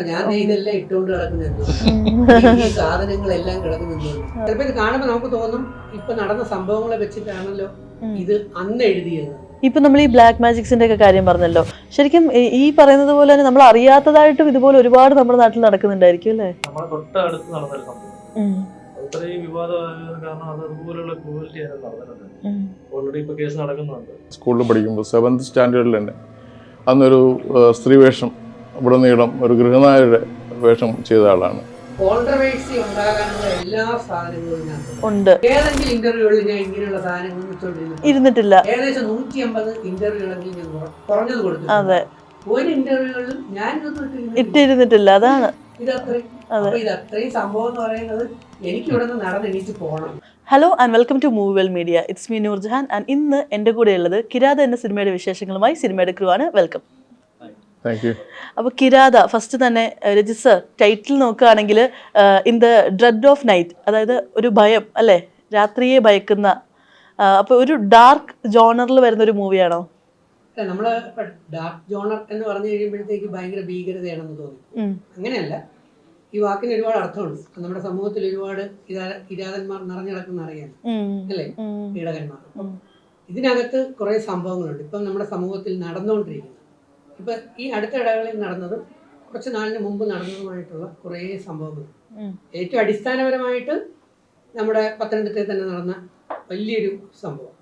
ഞാൻ ഇതെല്ലാം ഇട്ടുകൊണ്ട് കിടക്കുന്നുണ്ട്. ഈ സാധനങ്ങളെല്ലാം കിടക്കുന്നുണ്ട്. ചിലപ്പോ ഇത് കാണുമ്പോൾ നമുക്ക് തോന്നും ഇപ്പൊ നടന്ന സംഭവങ്ങളെ വെച്ചിട്ടാണല്ലോ ഇത് അന്ന് എഴുതിയത്. ഇപ്പൊ നമ്മൾ ഈ ബ്ലാക്ക് മാജിക്സിന്റെ ഒക്കെ കാര്യം പറഞ്ഞല്ലോ, ശരിക്കും ഈ പറയുന്നത് പോലെ തന്നെ നമ്മൾ അറിയാത്തതായിട്ടും ഇതുപോലെ ഒരുപാട് നമ്മുടെ നാട്ടിൽ നടക്കുന്നുണ്ടായിരിക്കും അല്ലേ? നമ്മളെ തൊട്ടടുത്ത് നടന്നൊരു സംഭവം അത്രയും വിവാദമായത് കാരണം അത് അതുപോലുള്ള ക്രൂവൽറ്റി ആയിരുന്നു നടന്നിട്ടുണ്ട്. ഓൾറെഡി ഇപ്പൊ കേസ് നടക്കുന്നുണ്ട്. സ്കൂളിൽ പഠിക്കുമ്പോൾ 7th സ്റ്റാൻഡേർഡിൽ തന്നെ അന്നൊരു സ്ത്രീ വേഷം ഇവിടെ നീളം ഒരു ഗൃഹനായരുടെ വേഷം ചെയ്ത ആളാണ്. കോൺട്രവേഴ്സി ഉണ്ടാകാനുള്ള എല്ലാ സാധനങ്ങളും ഉണ്ട്. ഏതെങ്കിലും ഇന്റർവ്യൂകളിൽ ഞാൻ ഇങ്ങനെയുള്ള സാധനങ്ങൾ ഇരുന്നിട്ടില്ല. ഏകദേശം 150 ഇന്റർവ്യൂകളെങ്കിൽ ഞാൻ കുറഞ്ഞത് കൊടുത്തു. അതെ, ഒരു ഇന്റർവ്യൂകളിലും ഞാൻ ഇട്ടിരുന്നിട്ടില്ല. അതാണ് ഇതത്രയും സംഭവം എന്ന് പറയുന്നത് എനിക്ക് ഇവിടെ നിന്ന് നടന്നെണീച്ച് പോകണം. Hello and welcome to Movie Well Media. It's me Noorjahan and ഇന്ന് എൻ്റെ കൂടെ ഉള്ളത് കിരാത എന്ന സിനിമയുടെ വിശേഷങ്ങളുമായി സിനിമയുടെ ക്രൂ ആണ്. വെൽക്കം. അപ്പോൾ കിരാത, ഫസ്റ്റ് തന്നെ രജിത് സർ, ടൈറ്റിൽ നോക്കുകയാണെങ്കിൽ in the dread of night, അതായത് ഒരു ഭയം അല്ലേ, രാത്രിയെ ഭയക്കുന്ന, അപ്പോൾ ഒരു ഡാർക്ക് ജോണറിൽ വരുന്ന ഒരു മൂവിയാണോ? നമ്മള് ഡാർക്ക് ജോണർ എന്ന് പറഞ്ഞു കഴിയുമ്പോഴത്തേക്ക് ഭയങ്കര ഭീകരതയാണെന്ന് തോന്നി. അങ്ങനെയല്ല, ഈ വാക്കിന് ഒരുപാട് അർത്ഥമുണ്ട്. നമ്മുടെ സമൂഹത്തിൽ ഒരുപാട് കിരാതന്മാർ നിറഞ്ഞു കിടക്കുന്ന അറിയാം അല്ലേ, പീഡകന്മാർ. അപ്പം ഇതിനകത്ത് കുറെ സംഭവങ്ങളുണ്ട് ഇപ്പം നമ്മുടെ സമൂഹത്തിൽ നടന്നുകൊണ്ടിരിക്കുന്നത്. ഇപ്പൊ ഈ അടുത്ത ഇടകളിൽ നടന്നതും കുറച്ച് നാളിന് മുമ്പ് നടന്നതുമായിട്ടുള്ള കുറേ സംഭവങ്ങൾ. ഏറ്റവും അടിസ്ഥാനപരമായിട്ട് നമ്മുടെ പത്തനംതിട്ടയിൽ തന്നെ നടന്ന വലിയൊരു സംഭവം.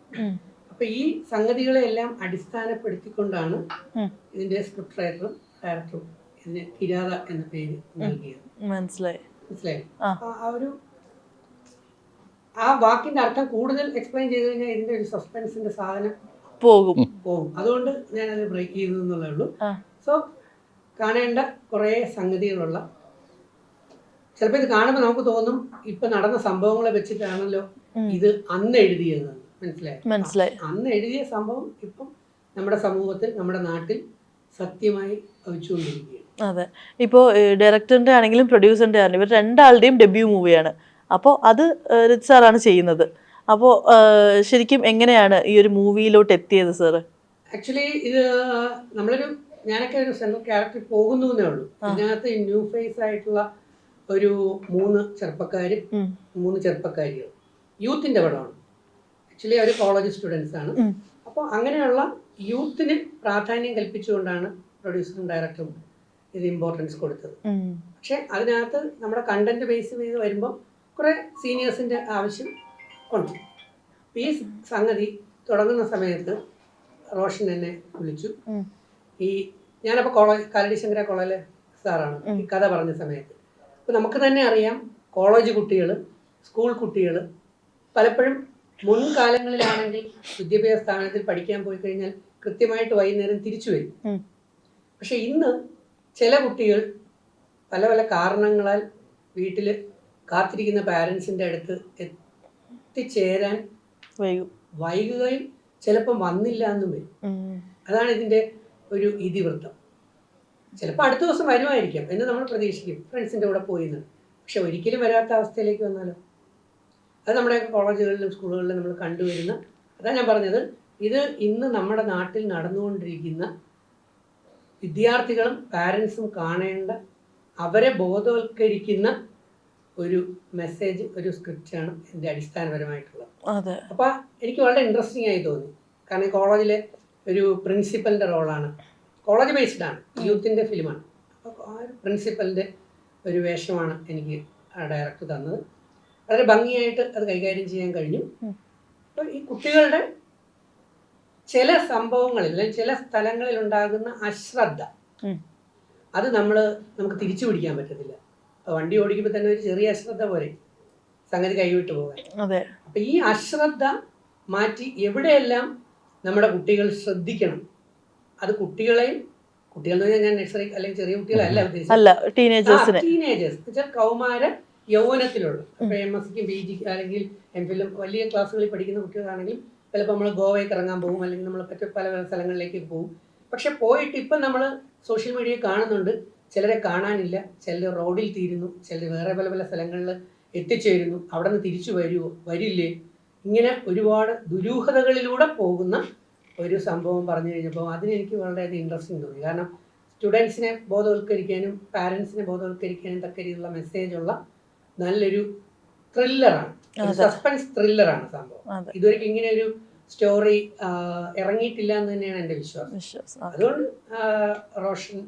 അപ്പൊ ഈ സംഗതികളെല്ലാം അടിസ്ഥാനപ്പെടുത്തിക്കൊണ്ടാണ് ഇതിന്റെ സ്ക്രിപ്റ്റ് റൈറ്ററും ഡയറക്ടറും ഇതിന് കിരാത എന്ന പേര് നൽകിയത്. മനസ്സിലായി? ആ വാക്കിന്റെ അർത്ഥം കൂടുതൽ എക്സ്പ്ലെയിൻ ചെയ്ത് കഴിഞ്ഞാൽ ഇതിന്റെ ഒരു സസ്പെൻസിന്റെ സാധനം പോകും. അതുകൊണ്ട് ഞാനത് ബ്രേക്ക് ചെയ്തു എന്നുള്ളേ ഉള്ളൂ. സോ കാണേണ്ട കുറേ സംഗതികളുള്ള, ചിലപ്പോൾ ഇത് കാണുമ്പോൾ നമുക്ക് തോന്നും ഇപ്പൊ നടന്ന സംഭവങ്ങളെ വെച്ചിട്ടാണല്ലോ ഇത് അന്ന് എഴുതിയത്. മനസ്സിലായി? അന്ന് എഴുതിയ സംഭവം ഇപ്പം നമ്മുടെ സമൂഹത്തിൽ, നമ്മുടെ നാട്ടിൽ സത്യമായി ഭവിച്ചുകൊണ്ടിരിക്കുകയാണ്. അതെ, ഇപ്പോൾ ഡയറക്ടറിന്റെ ആണെങ്കിലും പ്രൊഡ്യൂസറിന്റെ ആണെങ്കിലും ഇവർ രണ്ടാളുടെയും ഡെബ്യൂ മൂവിയാണ്. അപ്പോൾ അത് രജിത് സാറാണ് ചെയ്യുന്നത്. അപ്പോൾ ശരിക്കും എങ്ങനെയാണ് ഈ ഒരു മൂവിയിലോട്ട് എത്തിയത് സാറ്? ആക്ച്വലി ഇത് ഞാനൊക്കെ ഒരു സെൻട്രൽ ക്യാരക്ടറിൽ പോകുന്നു എന്നേ ഉള്ളൂ. ഇതിനകത്ത് ന്യൂ ഫേസ് ആയിട്ടുള്ള ഒരു 3 ചെറുപ്പക്കാരും 3 ചെറുപ്പക്കാരികളും യൂത്തിന്റെ പടമാണ്. ആക്ച്വലി അവർ കോളേജ് സ്റ്റുഡൻസ് ആണ്. അപ്പോൾ അങ്ങനെയുള്ള യൂത്തിന് പ്രാധാന്യം കൽപ്പിച്ചുകൊണ്ടാണ് പ്രൊഡ്യൂസറും ഡയറക്ടറും ഇത് ഇമ്പോർട്ടൻസ് കൊടുത്തത്. പക്ഷെ അതിനകത്ത് നമ്മുടെ കണ്ടന്റ് ബേസ് ചെയ്ത് വരുമ്പോൾ കുറെ സീനിയേഴ്സിന്റെ ആവശ്യം ഉണ്ട്. ഈ സംഗതി തുടങ്ങുന്ന സമയത്ത് റോഷൻ എന്നെ വിളിച്ചു. ഞാനപ്പോൾ കാലടി ശങ്കര കോളേജിലെ സാറാണ് ഈ കഥ പറഞ്ഞ സമയത്ത്. അപ്പോൾ നമുക്ക് തന്നെ അറിയാം, കോളേജ് കുട്ടികൾ, സ്കൂൾ കുട്ടികൾ പലപ്പോഴും മുൻകാലങ്ങളിലാണെങ്കിൽ വിദ്യാഭ്യാസ സ്ഥാപനത്തിൽ പഠിക്കാൻ പോയി കഴിഞ്ഞാൽ കൃത്യമായിട്ട് വൈകുന്നേരം തിരിച്ചു വരും. പക്ഷെ ഇന്ന് ചില കുട്ടികൾ പല പല കാരണങ്ങളാൽ വീട്ടിൽ കാത്തിരിക്കുന്ന പാരൻസിൻ്റെ അടുത്ത് എത്തിച്ചേരാൻ വൈകുകയും ചിലപ്പം വന്നില്ല എന്നും വരും. അതാണ് ഇതിൻ്റെ ഒരു ഇതിവൃത്തം. ചിലപ്പോൾ അടുത്ത ദിവസം വരുമായിരിക്കാം എന്ന് നമ്മൾ പ്രതീക്ഷിക്കും, ഫ്രണ്ട്സിൻ്റെ കൂടെ പോയിന്ന്. പക്ഷെ ഒരിക്കലും വരാത്ത അവസ്ഥയിലേക്ക് വന്നാലോ? അത് നമ്മുടെ കോളേജുകളിലും സ്കൂളുകളിലും നമ്മൾ കണ്ടുവരുന്ന, അതാണ് ഞാൻ പറഞ്ഞത്, ഇത് ഇന്ന് നമ്മുടെ നാട്ടിൽ നടന്നുകൊണ്ടിരിക്കുന്ന വിദ്യാർത്ഥികളും പാരൻസും കാണേണ്ട, അവരെ ബോധവൽക്കരിക്കുന്ന ഒരു മെസ്സേജ്, ഒരു സ്ക്രിപ്റ്റാണ് ഇതിൻ്റെ അടിസ്ഥാനപരമായിട്ടുള്ളത്. അപ്പോൾ എനിക്ക് വളരെ ഇൻട്രസ്റ്റിംഗ് ആയി തോന്നി. കാരണം കോളേജിലെ ഒരു പ്രിൻസിപ്പലിൻ്റെ റോളാണ്, കോളേജ് ബേസ്ഡാണ്, യൂത്തിൻ്റെ ഫിലിമാണ്. അപ്പോൾ ആ ഒരു പ്രിൻസിപ്പലിൻ്റെ ഒരു വേഷമാണ് എനിക്ക് ആ ഡയറക്ടർ തന്നത്. വളരെ ഭംഗിയായിട്ട് അത് കൈകാര്യം ചെയ്യാൻ കഴിഞ്ഞു. അപ്പോൾ ഈ കുട്ടികളുടെ ചില സംഭവങ്ങളിൽ അല്ലെങ്കിൽ ചില സ്ഥലങ്ങളിൽ ഉണ്ടാകുന്ന അശ്രദ്ധ, അത് നമുക്ക് തിരിച്ചു പിടിക്കാൻ പറ്റത്തില്ല. വണ്ടി ഓടിക്കുമ്പോൾ തന്നെ ഒരു ചെറിയ അശ്രദ്ധ പോലെ സംഗതി കൈവിട്ട് പോകാൻ. അപ്പൊ ഈ അശ്രദ്ധ മാറ്റി എവിടെയെല്ലാം നമ്മുടെ കുട്ടികൾ ശ്രദ്ധിക്കണം, അത് കുട്ടികളെയും, കുട്ടികൾ എന്ന് പറഞ്ഞാൽ ഞാൻ നഴ്സറി അല്ലെങ്കിൽ ചെറിയ കുട്ടികളല്ല ഉദ്ദേശിച്ചത്, ടീനേജേഴ്സ് വെച്ചാൽ കൗമാര യൗവനത്തിലുള്ള, ഇപ്പൊ MSc PG അല്ലെങ്കിൽ MPhil വലിയ ക്ലാസ്സുകളിൽ പഠിക്കുന്ന കുട്ടികളാണെങ്കിൽ ചിലപ്പോൾ നമ്മൾ ഗോവയ്ക്ക് ഇറങ്ങാൻ പോകും, അല്ലെങ്കിൽ നമ്മൾ പല പല സ്ഥലങ്ങളിലേക്ക് പോകും. പക്ഷെ പോയിട്ട് ഇപ്പം നമ്മൾ സോഷ്യൽ മീഡിയ കാണുന്നുണ്ട്, ചിലരെ കാണാനില്ല, ചിലർ റോഡിൽ തീരുന്നു, ചിലർ വേറെ പല പല സ്ഥലങ്ങളിൽ എത്തിച്ചേരുന്നു, അവിടെ നിന്ന് തിരിച്ചു വരില്ലേ, ഇങ്ങനെ ഒരുപാട് ദുരൂഹതകളിലൂടെ പോകുന്ന ഒരു സംഭവം പറഞ്ഞു കഴിഞ്ഞപ്പോൾ അതിനെനിക്ക് വളരെയധികം ഇൻട്രസ്റ്റിംഗ് തോന്നി. കാരണം സ്റ്റുഡൻസിനെ ബോധവൽക്കരിക്കാനും പാരൻസിനെ ബോധവൽക്കരിക്കാനും തക്ക രീതിയിലുള്ള മെസ്സേജുള്ള നല്ലൊരു ത്രില്ലറാണ്, സസ്പെൻസ് ത്രില്ലറാണ് സംഭവം. ഇതുവരെയ്ക്കും ഇങ്ങനെ ഒരു സ്റ്റോറി ഇറങ്ങിയിട്ടില്ല എന്ന് തന്നെയാണ് എൻ്റെ വിശ്വാസം. അതുകൊണ്ട് റോഷൻ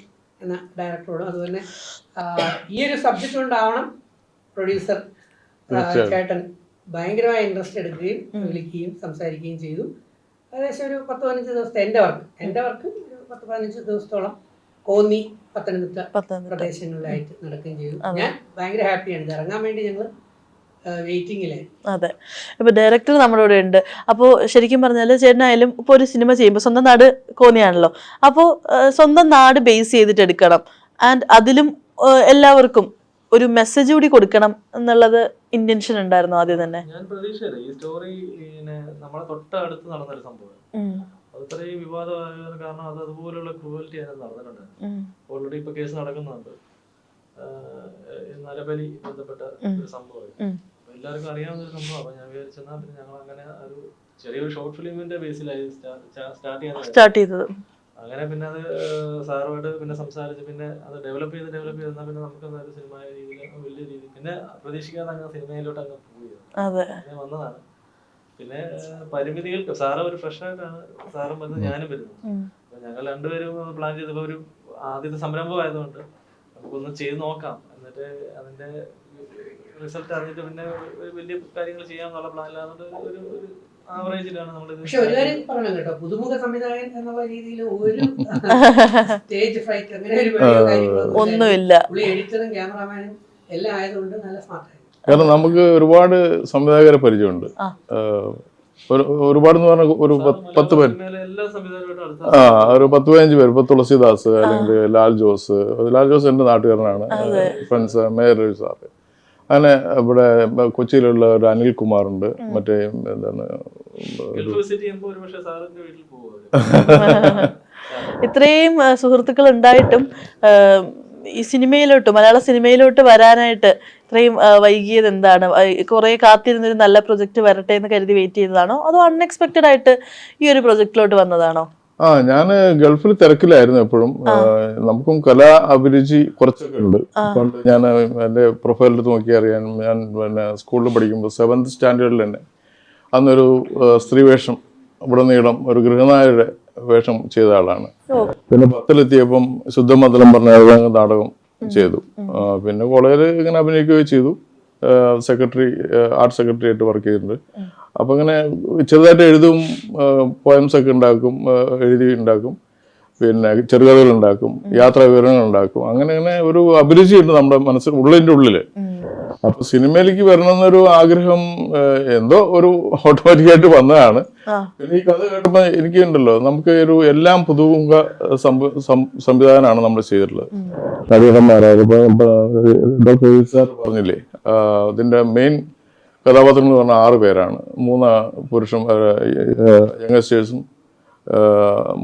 എന്ന ഡയറക്ടറോടും അതുപോലെ ഈ ഒരു സബ്ജക്റ്റ് കൊണ്ടാവണം പ്രൊഡ്യൂസർ ചേട്ടൻ ഭയങ്കരമായ ഇൻട്രസ്റ്റ് എടുക്കുകയും വിളിക്കുകയും സംസാരിക്കുകയും ചെയ്തു. ഏകദേശം ഒരു 10-15 ദിവസത്തെ എൻ്റെ വർക്ക് ഒരു 10-15 ദിവസത്തോളം കോന്നി, പത്തനംതിട്ട പ്രദേശങ്ങളിലായിട്ട് നടക്കുകയും ചെയ്തു. ഞാൻ ഭയങ്കര ഹാപ്പിയാണ്. ഇത് ഇറങ്ങാൻ വേണ്ടി ഞങ്ങൾ വെയിറ്റിംഗിലായിരുന്നു. അതെ, ഇപ്പൊ ഡയറക്ടർ നമ്മുടെ കൂടെ ഉണ്ട്. അപ്പോൾ ശരിക്കും പറഞ്ഞാൽ ചേട്ടനായാലും ഇപ്പോൾ ഒരു സിനിമ ചെയ്യുമ്പോൾ സ്വന്തം നാട് കോന്നിയാണല്ലോ, അപ്പോൾ സ്വന്തം നാട് ബേസ് ചെയ്തിട്ട് എടുക്കണം. ആൻഡ് അതിലും എല്ലാവർക്കും ഒരു മെസ്സേജ് കൂടി കൊടുക്കണം എന്നുള്ളത് ഇന്റൻഷൻ ഉണ്ടായിരുന്നു ആദ്യം തന്നെ. ഞാൻ പ്രതീക്ഷയില്ല ഈ സ്റ്റോറി നമ്മളെ തൊട്ടടുത്ത് നടന്നൊരു സംഭവം. അത് ഇത്രയും വിവാദമായത് കാരണം അത് അതുപോലുള്ള ക്രൂവൽറ്റി അതിനകത്ത് നടന്നിട്ടുണ്ട്. ഓൾറെഡി ഇപ്പൊ കേസ് നടക്കുന്നുണ്ട്, നരബലി ബന്ധപ്പെട്ട ഒരു സംഭവം. എല്ലാവർക്കും അറിയാവുന്ന ഒരു സംഭവം. അപ്പൊ ഞാൻ വിചാരിച്ചെന്നാ പിന്നെ ഞങ്ങൾ അങ്ങനെ ഒരു ചെറിയൊരു ഷോർട്ട് ഫിലിമിന്റെ ബേസിലായി സ്റ്റാർട്ട് ചെയ്തത്. അങ്ങനെ പിന്നെ അത് സാറുമായിട്ട് പിന്നെ സംസാരിച്ച് പിന്നെ അത് ഡെവലപ്പ് ചെയ്തെന്നാൽ പിന്നെ നമുക്ക് ഒരു സിനിമ രീതിയിൽ വലിയ രീതി പിന്നെ പ്രതീക്ഷിക്കാതെ അങ്ങ് സിനിമയിലോട്ട് അങ്ങ് പോയി അങ്ങനെ വന്നതാണ്. പിന്നെ പരിമിതികൾ സാറ് ഒരു ഫ്രഷായിട്ടാണ് സാറും വരുന്നത്, ഞാനും വരുന്നത്. അപ്പൊ ഞങ്ങൾ രണ്ടുപേരും പ്ലാൻ ചെയ്തപ്പോൾ ഒരു ആദ്യത്തെ സംരംഭമായതുകൊണ്ട് നമുക്കൊന്ന് ചെയ്ത് നോക്കാം, എന്നിട്ട് അതിന്റെ റിസൾട്ട് അറിഞ്ഞിട്ട് പിന്നെ വലിയ കാര്യങ്ങൾ ചെയ്യാന്നുള്ള പ്ലാനിലാകുന്നത് ഒരു ആവറേജിലാണ് നമ്മളിത്. പക്ഷെ ഒരു കാര്യം പറഞ്ഞു കേട്ടോ, പുതുമുഖ സംവിധായകൻ എന്നുള്ള രീതിയിൽ ഒരു സ്റ്റേജ് ഫ്രൈറ്റ് അങ്ങനെ ഒരു ഒന്നുമില്ല. പുള്ളി എഡിറ്ററും ക്യാമറാമാനും എല്ലാം ആയതുകൊണ്ട് നല്ല സ്മാർട്ടായി. കാരണം നമുക്ക് ഒരുപാട് സംവിധായകരെ പരിചയമുണ്ട്. ഒരുപാട് എന്ന് പറഞ്ഞാൽ ഒരു 10 പേര്, ഒരു 10-15 പേര്. ഇപ്പൊ തുളസിദാസ് അല്ലെങ്കിൽ ലാൽ ജോസ് എൻ്റെ നാട്ടുകാരനാണ്, ഫ്രണ്ട്സ് മേയർ രവി സാറ്. അങ്ങനെ ഇവിടെ കൊച്ചിയിലുള്ള ഒരു അനിൽകുമാറുണ്ട്, മറ്റേ എന്താണ് ഇത്രയും സുഹൃത്തുക്കൾ ഉണ്ടായിട്ടും ഈ സിനിമയിലോട്ട്, മലയാള സിനിമയിലോട്ട് വരാനായിട്ട് ഇത്രയും വൈകിയത് എന്താണ്? കുറെ കാത്തിരുന്നൊരു നല്ല പ്രൊജക്ട് വരട്ടെ എന്ന് കരുതി വെയിറ്റ് ചെയ്തതാണോ, അതോ അൺഎക്സ്പെക്റ്റഡ് ആയിട്ട് ഈ ഒരു പ്രൊജക്റ്റിലോട്ട് വന്നതാണോ? ഞാൻ ഗൾഫിൽ തിരക്കിലായിരുന്നു എപ്പോഴും. നമുക്കും കലാ അഭിരുചി കുറച്ചൊക്കെ ഉണ്ട്. പണ്ട് ഞാൻ എൻ്റെ പ്രൊഫൈലിൽ നോക്കി അറിയാൻ, ഞാൻ പിന്നെ സ്കൂളിൽ പഠിക്കുമ്പോൾ 7th സ്റ്റാൻഡേർഡിൽ തന്നെ അന്നൊരു സ്ത്രീ വേഷം ഇവിടെ നീളം ഒരു ഗൃഹനായരുടെ വേഷം ചെയ്ത ആളാണ്. പിന്നെ 10ലെത്തിയപ്പം ശുദ്ധമതലം പറഞ്ഞ നാടകം ചെയ്തു. പിന്നെ കോളേജിൽ ഇങ്ങനെ അഭിനയിക്കുകയും ചെയ്തു. ആർട്ട് സെക്രട്ടറി ആയിട്ട് വർക്ക് ചെയ്തിട്ടുണ്ട്. അപ്പം ഇങ്ങനെ ചെറുതായിട്ട് എഴുതും, പോയംസ് ഒക്കെ ഉണ്ടാക്കും, ഉണ്ടാക്കും, പിന്നെ ചെറുകഥകൾ ഉണ്ടാക്കും, യാത്രാ വിവരങ്ങൾ ഉണ്ടാക്കും. അങ്ങനെ ഒരു അഭിരുചിയുണ്ട് നമ്മുടെ മനസ്സിൽ, ഉള്ളിൻ്റെ ഉള്ളിൽ. അപ്പൊ സിനിമയിലേക്ക് വരണമെന്നൊരു ആഗ്രഹം എന്തോ ഒരു ഓട്ടോമാറ്റിക്കായിട്ട് വന്നതാണ്. പിന്നെ ഈ കഥ കേട്ടപ്പോൾ എനിക്ക് ഉണ്ടല്ലോ, നമുക്ക് ഒരു എല്ലാം പുതുമുഖ സംവിധാനമാണ് നമ്മൾ ചെയ്തിട്ടുള്ളത്. നടീഹന്മാരായത് ഇപ്പൊ ഡോക്ടർ സാർ പറഞ്ഞില്ലേ, ഇതിന്റെ മെയിൻ കഥാപാത്രങ്ങൾ എന്ന് പറഞ്ഞാൽ 6 പേരാണ്. 3 പുരുഷൻ യങ്സ്റ്റേഴ്സും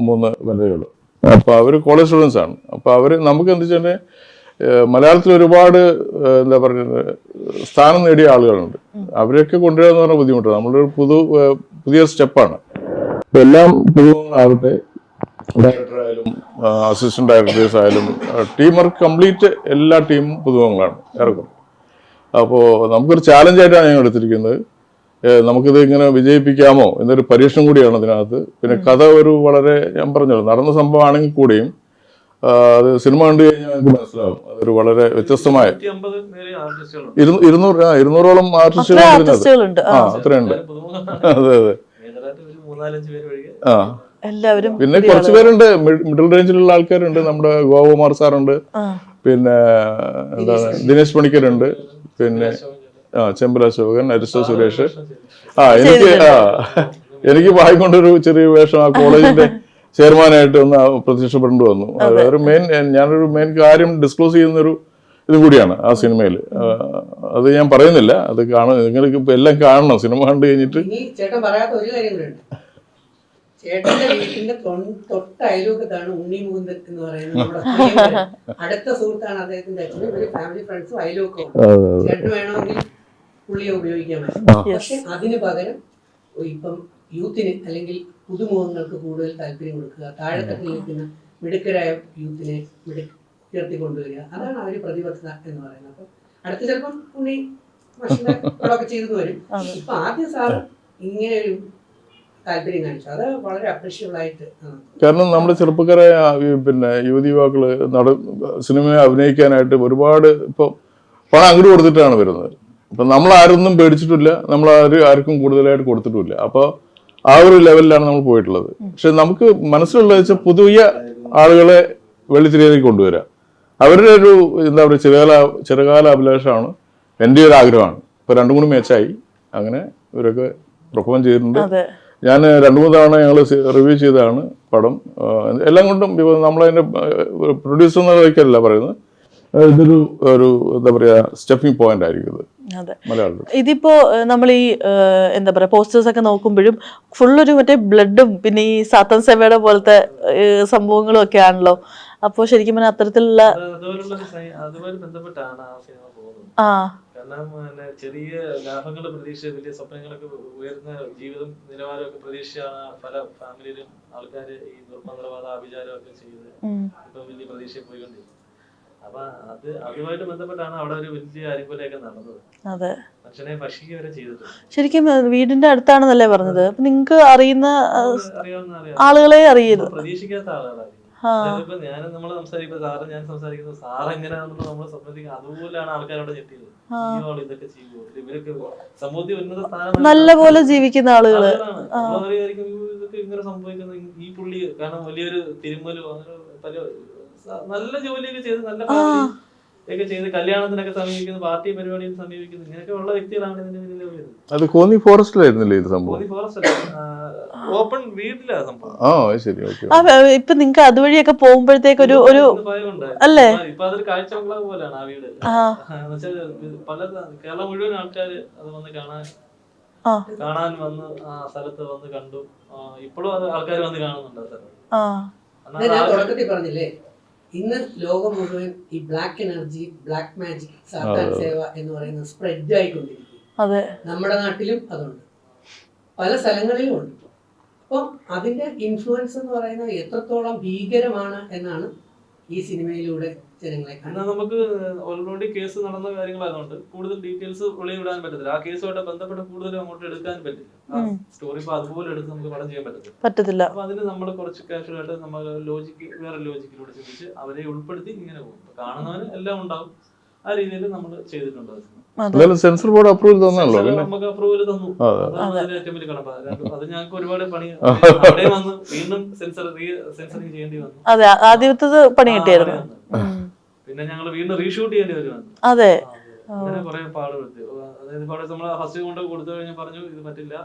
3 വനിതകളും. അപ്പൊ അവര് കോളേജ് സ്റ്റുഡൻസ് ആണ്. അപ്പൊ അവര് നമുക്ക് എന്താ വെച്ചാൽ മലയാളത്തിൽ ഒരുപാട് എന്താ പറയുക സ്ഥാനം നേടിയ ആളുകളുണ്ട്. അവരെയൊക്കെ കൊണ്ടുവരിക എന്ന് പറഞ്ഞാൽ ബുദ്ധിമുട്ടാണ്. നമ്മളൊരു പുതിയ സ്റ്റെപ്പാണ്. ഇപ്പൊ എല്ലാം പുതുമുഖങ്ങളാവട്ടെ, ഡയറക്ടറായാലും അസിസ്റ്റന്റ് ഡയറക്ടേഴ്സ് ആയാലും ടീം വർക്ക് കംപ്ലീറ്റ് എല്ലാ ടീമും പുതുമുഖങ്ങളാണ് ഇറക്കും. അപ്പോൾ നമുക്കൊരു ചാലഞ്ചായിട്ടാണ് ഞങ്ങൾ എടുത്തിരിക്കുന്നത്. നമുക്കിത് ഇങ്ങനെ വിജയിപ്പിക്കാമോ എന്നൊരു പരീക്ഷണം കൂടിയാണ് അതിനകത്ത്. പിന്നെ കഥ ഒരു വളരെ, ഞാൻ പറഞ്ഞല്ലോ, നടന്ന സംഭവമാണെങ്കിൽ കൂടിയും അത് സിനിമ കണ്ടു കഴിഞ്ഞാൽ നമുക്ക് മനസ്സിലാവും അതൊരു വളരെ വ്യത്യസ്തമായ 200ഓളം ആർട്ടിസ്റ്റുകളുണ്ട്. അത്രയുണ്ട്. അതെ അതെ. പിന്നെ കുറച്ച് പേരുണ്ട്, മിഡിൽ റേഞ്ചിലുള്ള ആൾക്കാരുണ്ട്. നമ്മുടെ ഗോകുമാർ സാറുണ്ട്, പിന്നെ എന്താണ് ദിനേശ് പണിക്കരുണ്ട്, പിന്നെ ചെമ്പല അശോകൻ, അരിസ്റ്റോ സുരേഷ്. എനിക്ക് വായിക്കൊണ്ടൊരു ചെറിയ വേഷം ആ കോളേജിന്റെ ചെയർമാനായിട്ട് ഒന്ന് പ്രത്യക്ഷപ്പെടേണ്ടി വന്നു. അതൊരു ഞാനൊരു മെയിൻ കാര്യം ഡിസ്ക്ലോസ് ചെയ്യുന്നൊരു ഇതും കൂടിയാണ് ആ സിനിമയിൽ. അത് ഞാൻ പറയുന്നില്ല, അത് നിങ്ങൾക്ക് ഇപ്പൊ എല്ലാം കാണണം സിനിമ കണ്ടു കഴിഞ്ഞിട്ട്. ചേട്ടൻ പറയാത്ത ഒരു കാര്യം കൂടെ ഉണ്ട്. ചേട്ടന്റെ വീട്ടിന്റെ തൊട്ട് അയൽവക്കത്താണ് ഉണ്ണി മുകുന്ദൻ എന്ന് പറയുന്നത്. നമ്മുടെ അടുത്ത സുഹൃത്താണ് അദ്ദേഹത്തിന്റെ അച്ഛനും. ഇവര് ഫാമിലി ഫ്രണ്ട്സും അയൽവക്കവും. ചേട്ടന് വേണമെങ്കിൽ പുള്ളിയെ ഉപയോഗിക്കാൻ പറ്റും. പക്ഷെ അതിന് പകരം ഇപ്പം യൂത്തിന് അല്ലെങ്കിൽ പുതുമുഖങ്ങൾക്ക് കൂടുതൽ താല്പര്യം കൊടുക്കുക, താഴെത്തട്ടിൽ നിൽക്കുന്ന മിടുക്കരായ യൂത്തിനെ ഉയർത്തിക്കൊണ്ടുവരിക, അതാണ് അവർ പ്രതിബദ്ധത എന്ന് പറയുന്നത്. അപ്പം അടുത്ത ചിലപ്പം ഉണ്ണി ഒക്കെ ചെയ്തു വരും. ഇപ്പൊ ആദ്യം സാറ് ഇങ്ങനെ ഒരു താല്പര്യം കാണിച്ചു, അത് വളരെ അപ്രീഷ്യബിൾ ആയിട്ട്. കാരണം നമ്മുടെ ചെറുപ്പക്കാരെ പിന്നെ യുവതി യുവാക്കള് സിനിമയെ അഭിനയിക്കാനായിട്ട് ഒരുപാട് ഇപ്പോൾ പണം അങ്ങോട്ട് കൊടുത്തിട്ടാണ് വരുന്നത്. ഇപ്പം നമ്മൾ ആരൊന്നും പേടിച്ചിട്ടില്ല, നമ്മൾ ആർക്കും കൂടുതലായിട്ട് കൊടുത്തിട്ടുമില്ല. അപ്പോൾ ആ ഒരു ലെവലിലാണ് നമ്മൾ പോയിട്ടുള്ളത്. പക്ഷെ നമുക്ക് മനസ്സിലുള്ളത് വെച്ചാൽ പുതിയ ആളുകളെ വെള്ളിത്തിരയിലേക്ക് കൊണ്ടുവരിക, അവരുടെ ഒരു എന്താ പറയുക ചെറുകാല അഭിലാഷമാണ്, എൻ്റെ ഒരു ആഗ്രഹമാണ്. ഇപ്പോൾ 2-3 മാച്ചായി അങ്ങനെ ഇവരൊക്കെ പെർഫോം ചെയ്തിട്ടുണ്ട്. ഞാൻ 2-3 തവണ ഞങ്ങൾ റിവ്യൂ ചെയ്തതാണ് പടം. എല്ലാം കൊണ്ടും ഇപ്പോൾ നമ്മളതിൻ്റെ പ്രൊഡ്യൂസർ എന്ന വഴിക്കല്ല പറയുന്നത്, ഇതൊരു എന്താ പറയുക സ്റ്റെപ്പിംഗ് പോയിന്റ് ആയിരിക്കും ഇത് മലയാളത്തിൽ. ഇതിപ്പോ നമ്മൾ ഈ എന്താ പറയാ പോസ്റ്റേഴ്സ് ഒക്കെ നോക്കുമ്പോഴും ഫുള്ളൊരു മറ്റേ ബ്ലഡും പിന്നെ ഈ സാത്തൻ സേവയുടെ പോലത്തെ സംഭവങ്ങളും ഒക്കെ ആണല്ലോ. അപ്പൊ ശരിക്കും പറഞ്ഞാൽ അത്തരത്തിലുള്ള അതുമായി ബന്ധപ്പെട്ടാണ് ആ സിനിമ പോകുന്നത്. കാരണം ചെറിയ ലാഭങ്ങൾ പ്രതീക്ഷിച്ച് വലിയ സ്വപ്നങ്ങളൊക്കെ ഉയർന്ന ജീവിതം നിലവാരമൊക്കെ പ്രതീക്ഷിച്ചാണ് പല ഫാമിലിയിലും ആൾക്കാർ ഈ ദുർമന്ത്രവാദ ആഭിചാരമൊക്കെ ചെയ്ത് ഇപ്പൊ വലിയ പ്രതീക്ഷയിൽ പോയിക്കൊണ്ടിരിക്കും. അപ്പൊ അതുമായിട്ട് ബന്ധപ്പെട്ടാണ് അവിടെ ഒരു വലിയ അരിക്കൊലയൊക്കെ നടന്നത്. മനുഷ്യനെ ഭക്ഷിക്കുക വരെ ചെയ്തിട്ടുണ്ട്. ശരിക്കും വീടിന്റെ അടുത്താണെന്നല്ലേ പറഞ്ഞത്? അപ്പൊ നിങ്ങക്ക് അറിയുന്ന ആളുകളെ അറിയുന്നു, പ്രതീക്ഷിക്കാത്ത ആളുകളായിരിക്കും. ഇപ്പൊ നമ്മൾ സംസാരിക്കുന്നത് സാറ് എങ്ങനെയാണെന്ന് നമ്മൾ സ്വപ്നത്തിൽ അതുപോലെയാണ് ആൾക്കാരോട് ഞെട്ടിയത്. ഇതൊക്കെ ചെയ്യുമോ, ഇവരൊക്കെ സമൂഹത്തിൽ ഉന്നത സ്ഥാനം നല്ല പോലെ ജീവിക്കുന്ന ആളുകള് ഇതൊക്കെ ഇങ്ങനെ സംഭവിക്കുന്നത് ഈ പുള്ളി കാരണം വലിയൊരു തിരുമലോ അങ്ങനെ പല നല്ല ജോലിയൊക്കെ ചെയ്ത് നല്ല ഒക്കെ ചെയ്ത് കല്യാണത്തിനൊക്കെ സമീപിക്കുന്നു, പാർട്ടി പരിപാടിയിൽ സമീപിക്കുന്നു, ഇങ്ങനെയൊക്കെ ഉള്ള വ്യക്തികളാണ് ഇതിന്റെ പിന്നിൽ വരുന്നത്. അത് കോന്നി ഫോറസ്റ്റിലായിരുന്നില്ലേ ഇത് സംഭവം? കോന്നി ഫോറസ്റ്റ് ഓപ്പൺ വീട്ടിലാ സംഭവം. ഇപ്പൊ നിങ്ങക്ക് അതുവഴിയൊക്കെ പോകുമ്പോഴത്തേക്ക് ഒരു അല്ലേ ഇപ്പൊ അതൊരു കാഴ്ച പോലെയാണ് ആ വീട്. പല കേരളം മുഴുവൻ ആൾക്കാര് അത് വന്ന് കാണാൻ വന്ന് ആ സ്ഥലത്ത് വന്ന് കണ്ടു. ഇപ്പോഴും അത് ആൾക്കാർ വന്ന് കാണുന്നുണ്ട് ആ സ്ഥലം. ഞാൻ തുടക്കത്തിൽ പറഞ്ഞില്ലേ, ഇന്ന് ലോകം മുഴുവൻ ഈ ബ്ലാക്ക് എനർജി, ബ്ലാക്ക് മാജിക്, സാത്താൻ സേവ എന്ന് പറയുന്നത് സ്പ്രെഡ് ആയിക്കൊണ്ടിരിക്കും. നമ്മുടെ നാട്ടിലും അതുണ്ട്, പല സ്ഥലങ്ങളിലും ഉണ്ട്. അപ്പം അതിന്റെ ഇൻഫ്ലുവൻസ് എന്ന് പറയുന്നത് എത്രത്തോളം ഭീകരമാണ് എന്നാണ് ഈ സിനിമയിലൂടെ ജനങ്ങളെ കാണുന്നത്. നമുക്ക് ഓൾറെഡി കേസ് നടന്ന കാര്യങ്ങളായതുകൊണ്ട് കൂടുതൽ ഡീറ്റെയിൽസ് വെളിവിടാൻ പറ്റത്തില്ല. ആ കേസുമായിട്ട് ബന്ധപ്പെട്ട് കൂടുതലും അങ്ങോട്ട് എടുക്കാൻ പറ്റില്ല. ആ സ്റ്റോറി ഇപ്പൊ അതുപോലെ എടുത്ത് നമുക്ക് പടം ചെയ്യാൻ പറ്റത്തില്ല. അപ്പൊ അതിന് നമ്മൾ കുറച്ച് കാഷ്വലായിട്ട് നമ്മൾ വേറെ ലോജിക്കിലൂടെ ചിന്തിച്ച് അവരെ ഉൾപ്പെടുത്തി ഇങ്ങനെ പോകും. കാണുന്നവന് എല്ലാം ഉണ്ടാവും. ആ രീതിയിൽ നമ്മൾ ചെയ്തിട്ടുണ്ട്. സെൻസർ ബോർഡ് അപ്രൂവൽ തന്നല്ലോ, നമുക്ക് അപ്രൂവൽ തന്നു. ഏറ്റവും വലിയ കടമ്പ. അത് ഞങ്ങൾക്ക് ഒരുപാട് പണി അവിടെ വന്ന് വീണ്ടും സെൻസറിങ് ചെയ്യേണ്ടി വന്നു. അതെ, ആദ്യത്തെ പണി കിട്ടിയായിരുന്നു. പിന്നെ ഞങ്ങൾ വീണ്ടും റീഷൂട്ട് ചെയ്യേണ്ടി വരുവാണ്. അതെ, അങ്ങനെ കുറെ പാടുപെടുത്തി. അതായത് നമ്മൾ ഫസ്റ്റ് കൊണ്ട് കൊടുത്തു കഴിഞ്ഞാൽ പറഞ്ഞു ഇത് പറ്റില്ല,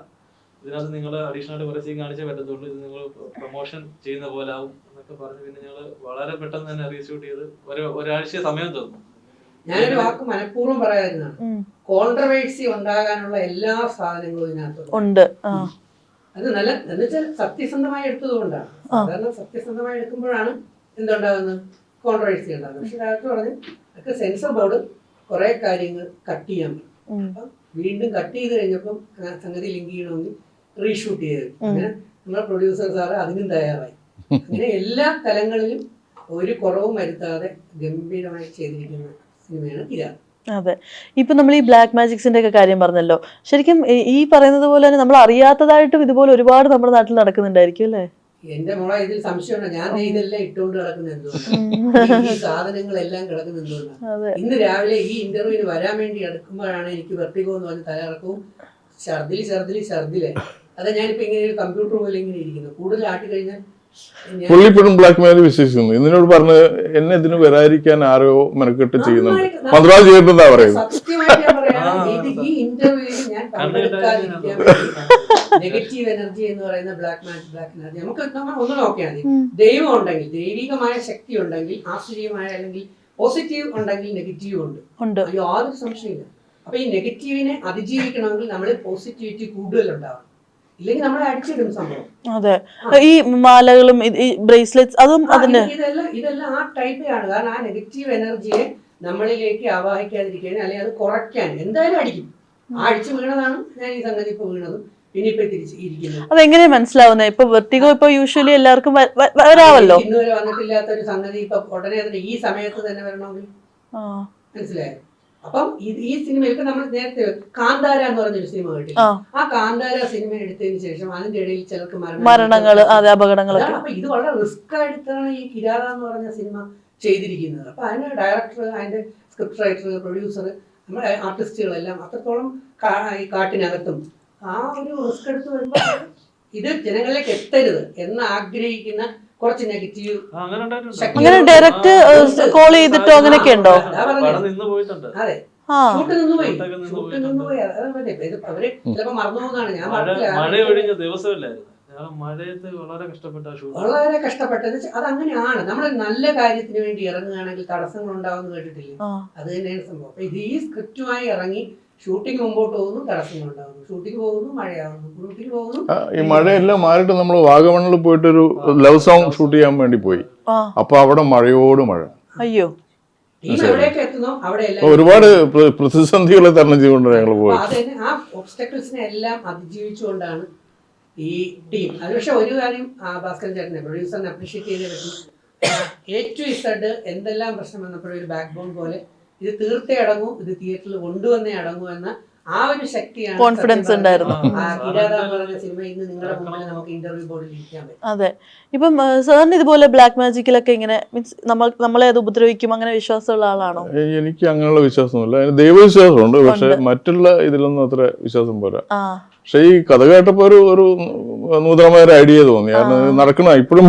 ഇതിനകത്ത് നിങ്ങൾ അഡീഷണൽ ആയിട്ട് കുറച്ച് കാണിച്ചേ പറ്റത്തുള്ളൂ, ഇത് നിങ്ങൾ പ്രൊമോഷൻ ചെയ്യുന്ന പോലെ ആവും എന്നൊക്കെ പറഞ്ഞു. പിന്നെ ഞങ്ങൾ വളരെ പെട്ടെന്ന് തന്നെ റീഷൂട്ട് ചെയ്ത് ഒരാഴ്ച സമയം തന്നു. ഞാനൊരു വാക്ക് മനഃപൂർവ്വം പറയാതിരുന്നാണ്, കോൺട്രവേഴ്സി ഉണ്ടാകാനുള്ള എല്ലാ സാധനങ്ങളും ഇതിനകത്ത് ഉണ്ട്. അത് നല്ല എന്ന് വെച്ചാൽ സത്യസന്ധമായി എടുത്തതുകൊണ്ടാണ്. സാധാരണ സത്യസന്ധമായി എടുക്കുമ്പോഴാണ് എന്തുണ്ടാകുന്നത്, കോൺട്രവേഴ്സി ഉണ്ടാകുന്നത്. പക്ഷെ ഡയറക്ടർ പറഞ്ഞു ഒക്കെ സെൻസർ ബോർഡ് കുറെ കാര്യങ്ങൾ കട്ട് ചെയ്യാൻ പറ്റും. അപ്പം വീണ്ടും കട്ട് ചെയ്ത് കഴിഞ്ഞപ്പം സംഗതി ലിങ്ക് ചെയ്യണമെങ്കിൽ റീഷൂട്ട് ചെയ്ത് അങ്ങനെ നമ്മുടെ പ്രൊഡ്യൂസർ സാറ് അതിനും തയ്യാറായി. അങ്ങനെ എല്ലാ തലങ്ങളിലും ഒരു കുറവും വരുത്താതെ ഗംഭീരമായി ചെയ്തിരിക്കുന്ന സിനിമയാണ് കിരാത. അതെ, ഇപ്പൊ നമ്മൾ ഈ ബ്ലാക്ക് മാജിക്സിന്റെ ഒക്കെ കാര്യം പറഞ്ഞല്ലോ, ശരിക്കും ഈ പറയുന്നത് പോലെ തന്നെ നമ്മൾ അറിയാത്തതായിട്ടും ഇതുപോലെ ഒരുപാട് നമ്മുടെ നാട്ടിൽ നടക്കുന്നുണ്ടായിരിക്കും അല്ലേ? എന്റെ മോളെ ഇതിൽ സംശയമുണ്ടോ? ഞാൻ ഇതെല്ലാം ഇട്ടുകൊണ്ട് കിടക്കുന്നത് എന്തുകൊണ്ടാണ്, ഈ സാധനങ്ങളെല്ലാം കിടക്കുന്നത് എന്തുകൊണ്ടാണ്? ഇന്ന് രാവിലെ ഈ ഇന്റർവ്യൂവിന് വരാൻ വേണ്ടി എടുക്കുമ്പോഴാണ് എനിക്ക് വെർട്ടിഗോ എന്ന് പറഞ്ഞ തലയിറക്കവും ഛർദില്. അതാ ഞാനിപ്പോ ഇങ്ങനെ ഒരു കമ്പ്യൂട്ടർ പോലെ ഇങ്ങനെ ഇരിക്കുന്നു. കൂടുതൽ ആട്ടി കഴിഞ്ഞാൽ പുള്ളിപ്പോഴും ബ്ലാക്ക് മെയിൽ വിശ്വസിക്കുന്നു. ഇതിനോട് പറഞ്ഞ് എന്നെ ഇതിന് വരാതിരിക്കാൻ ആരോ മെനക്കെട്ട് ചെയ്യുന്നുണ്ട്, മന്ത്രവാദം ചെയ്തിട്ടുണ്ടാ പറയുന്നത്. സത്യമായിട്ട് ഞാൻ പറയാം, ഈ ഇന്റർവ്യൂവിൽ ഞാൻ പങ്കെടുക്കാതിരിക്കാൻ നെഗറ്റീവ് എനർജി എന്ന് പറയുന്ന ബ്ലാക്ക് എനർജി നമുക്ക് ഒന്ന് നോക്കിയാൽ മതി. ദൈവം ഉണ്ടെങ്കിൽ, ദൈവികമായ ശക്തി ഉണ്ടെങ്കിൽ, ആശ്ചര്യമായ അല്ലെങ്കിൽ പോസിറ്റീവ് ഉണ്ടെങ്കിൽ നെഗറ്റീവ് ഉണ്ട്, യാതൊരു സംശയമില്ല. അപ്പൊ ഈ നെഗറ്റീവിനെ അതിജീവിക്കണമെങ്കിൽ നമ്മൾ പോസിറ്റിവിറ്റി കൂടുതലുണ്ടാവണം, ഇല്ലെങ്കിൽ നമ്മളെ അടിച്ചിടും സംഭവം. അതെ, ഈ മാലകളും ബ്രേസ്ലെറ്റ്സ് അതും ഇതെല്ലാം ആ ടൈപ്പിലാണ്. കാരണം ആ നെഗറ്റീവ് എനർജിയെ നമ്മളിലേക്ക് ആവാഹിക്കാതിരിക്കാൻ അല്ലെങ്കിൽ അത് കുറയ്ക്കാൻ എന്തായാലും അടിക്കും. ആ അടിച്ചു വീണതാണ് ഞാൻ ഈ സംഗതി ഇപ്പൊ വീണതും. ഇനിയിപ്പോ തിരിച്ച് ഇരിക്കുന്നത്. അതെങ്ങനെയാ മനസ്സിലാവുന്നത്? ഇപ്പൊ വെർട്ടിഗോ ഇപ്പൊ യൂഷ്വലി എല്ലാവർക്കും വരാമല്ലോ. ഇന്നുവരെ വന്നിട്ടില്ലാത്ത ഒരു സംഗതി ഇപ്പൊ ഉടനെ തന്നെ ഈ സമയത്ത് തന്നെ വരണമെങ്കിൽ മനസ്സിലായോ? അപ്പം ഈ സിനിമ ഇപ്പൊ നമ്മൾ നേരത്തെ കാന്താര എന്ന് പറഞ്ഞൊരു സിനിമ കേട്ടില്ല? ആ കാന്താര സിനിമ എടുത്തതിന് ശേഷം അതിന്റെ ഇടയിൽ ചിലർക്ക് മരണങ്ങള്, അപകടങ്ങളൊക്കെ. അപ്പൊ ഇത് വളരെ റിസ്ക് എടുത്താണ് ഈ കിരാത എന്ന് പറഞ്ഞ സിനിമ ചെയ്തിരിക്കുന്നത്. അപ്പൊ അതിന് ഡയറക്ടർ, അതിന്റെ സ്ക്രിപ്റ്റ് റൈറ്റർ, പ്രൊഡ്യൂസർ, നമ്മുടെ ആർട്ടിസ്റ്റുകളെല്ലാം അത്രത്തോളം ഈ കാട്ടിനകത്തും ആ ഒരു റിസ്ക് എടുത്ത് വരുമ്പോൾ ഇത് ജനങ്ങളിലേക്ക് എത്തരുത് എന്ന് ആഗ്രഹിക്കുന്ന കുറച്ച് നെഗറ്റീവ് അങ്ങനെ ഡയറക്റ്റ് കോൾ ചെയ്തിട്ടോ അങ്ങനെയൊക്കെ ഉണ്ടോ? അതെ, ഷൂട്ട് നിന്നുപോയി. അവര് ചിലപ്പോ മറന്നു പോകുന്നതാണ്. ഞാൻ വളരെ കഷ്ടപ്പെട്ടത്. അത് അങ്ങനെയാണ്. നമ്മൾ നല്ല കാര്യത്തിന് വേണ്ടി ഇറങ്ങുകയാണെങ്കിൽ തടസ്സങ്ങൾ ഉണ്ടാവുമെന്ന് കേട്ടിട്ടില്ലേ? അത് തന്നെയാണ് സംഭവം. ഇത് ഈ സ്ക്രിപ്റ്റുമായി ഇറങ്ങി ഷൂട്ടിംഗ് മുമ്പോട്ട് പോകുന്നു, തടസ്സങ്ങൾ ഉണ്ടാകുന്നു. ഷൂട്ടിംഗ് പോകുന്നു, മഴയാവുന്നു. ഷൂട്ടിംഗ് പോകുന്നു. ഈ മഴയെല്ലാം മാറിയിട്ട് നമ്മൾ വാഗമണ്ണിൽ പോയിട്ടൊരു ലവ് സോങ് ഷൂട്ട് ചെയ്യാൻ വേണ്ടി പോയി. അപ്പൊ അവിടെ മഴയോട് മഴ. അയ്യോ, എവിടെയൊക്കെ എത്തുന്നോ അവിടെ ഒരുപാട് പ്രതിസന്ധികളെ തരണം ചെയ്തുകൊണ്ട് ഞങ്ങൾ പോയി. അതിന് ആ ഒബ്സ്റ്റക്കിൾസിനെ എല്ലാം അതിജീവിച്ചുകൊണ്ടാണ് ഈ ടീം. അത് പക്ഷെ ഒരു കാര്യം ഭാസ്കരൻ ചേട്ടനെ പ്രൊഡ്യൂസറിനെ അപ്രീഷിയേറ്റ് ചെയ്തേ പറ്റും. A to Z എന്തെല്ലാം പ്രശ്നം വന്നപ്പോഴും ഒരു ബാക്ക് ബോൺ പോലെ ഇത് തീർത്തേ അടങ്ങൂ, ഇത് തിയേറ്ററിൽ കൊണ്ടുവന്നേ അടങ്ങൂ എന്ന ആ ഒരു ശക്തിയാണ്, കോൺഫിഡൻസ് ഉണ്ടായിരുന്നു. കിരാത എന്ന് പറഞ്ഞ സിനിമ ഇന്ന് നിങ്ങളുടെ മുമ്പിൽ നമുക്ക് ഇന്റർവ്യൂ ബോർഡിൽ ഇരിക്കാൻ പറ്റും. അതെ, ഇപ്പം സാറിന് ഇതുപോലെ ബ്ലാക്ക് മാജിക്കിലൊക്കെ ഇങ്ങനെ മീൻസ് നമ്മളെ അത് ഉപദ്രവിക്കും അങ്ങനെ വിശ്വാസമുള്ള ആളാണോ? എനിക്ക് അങ്ങനെയുള്ള വിശ്വാസമൊന്നുമില്ല. ദൈവവിശ്വാസമുണ്ട്, പക്ഷെ മറ്റുള്ള ഇതിലൊന്നും അത്ര വിശ്വാസം പോരാ. പക്ഷെ ഈ കഥ കേട്ടപ്പോ ഒരു നൂതനമായ ഒരു ഐഡിയ തോന്നി. കാരണം നടക്കണ ഇപ്പോഴും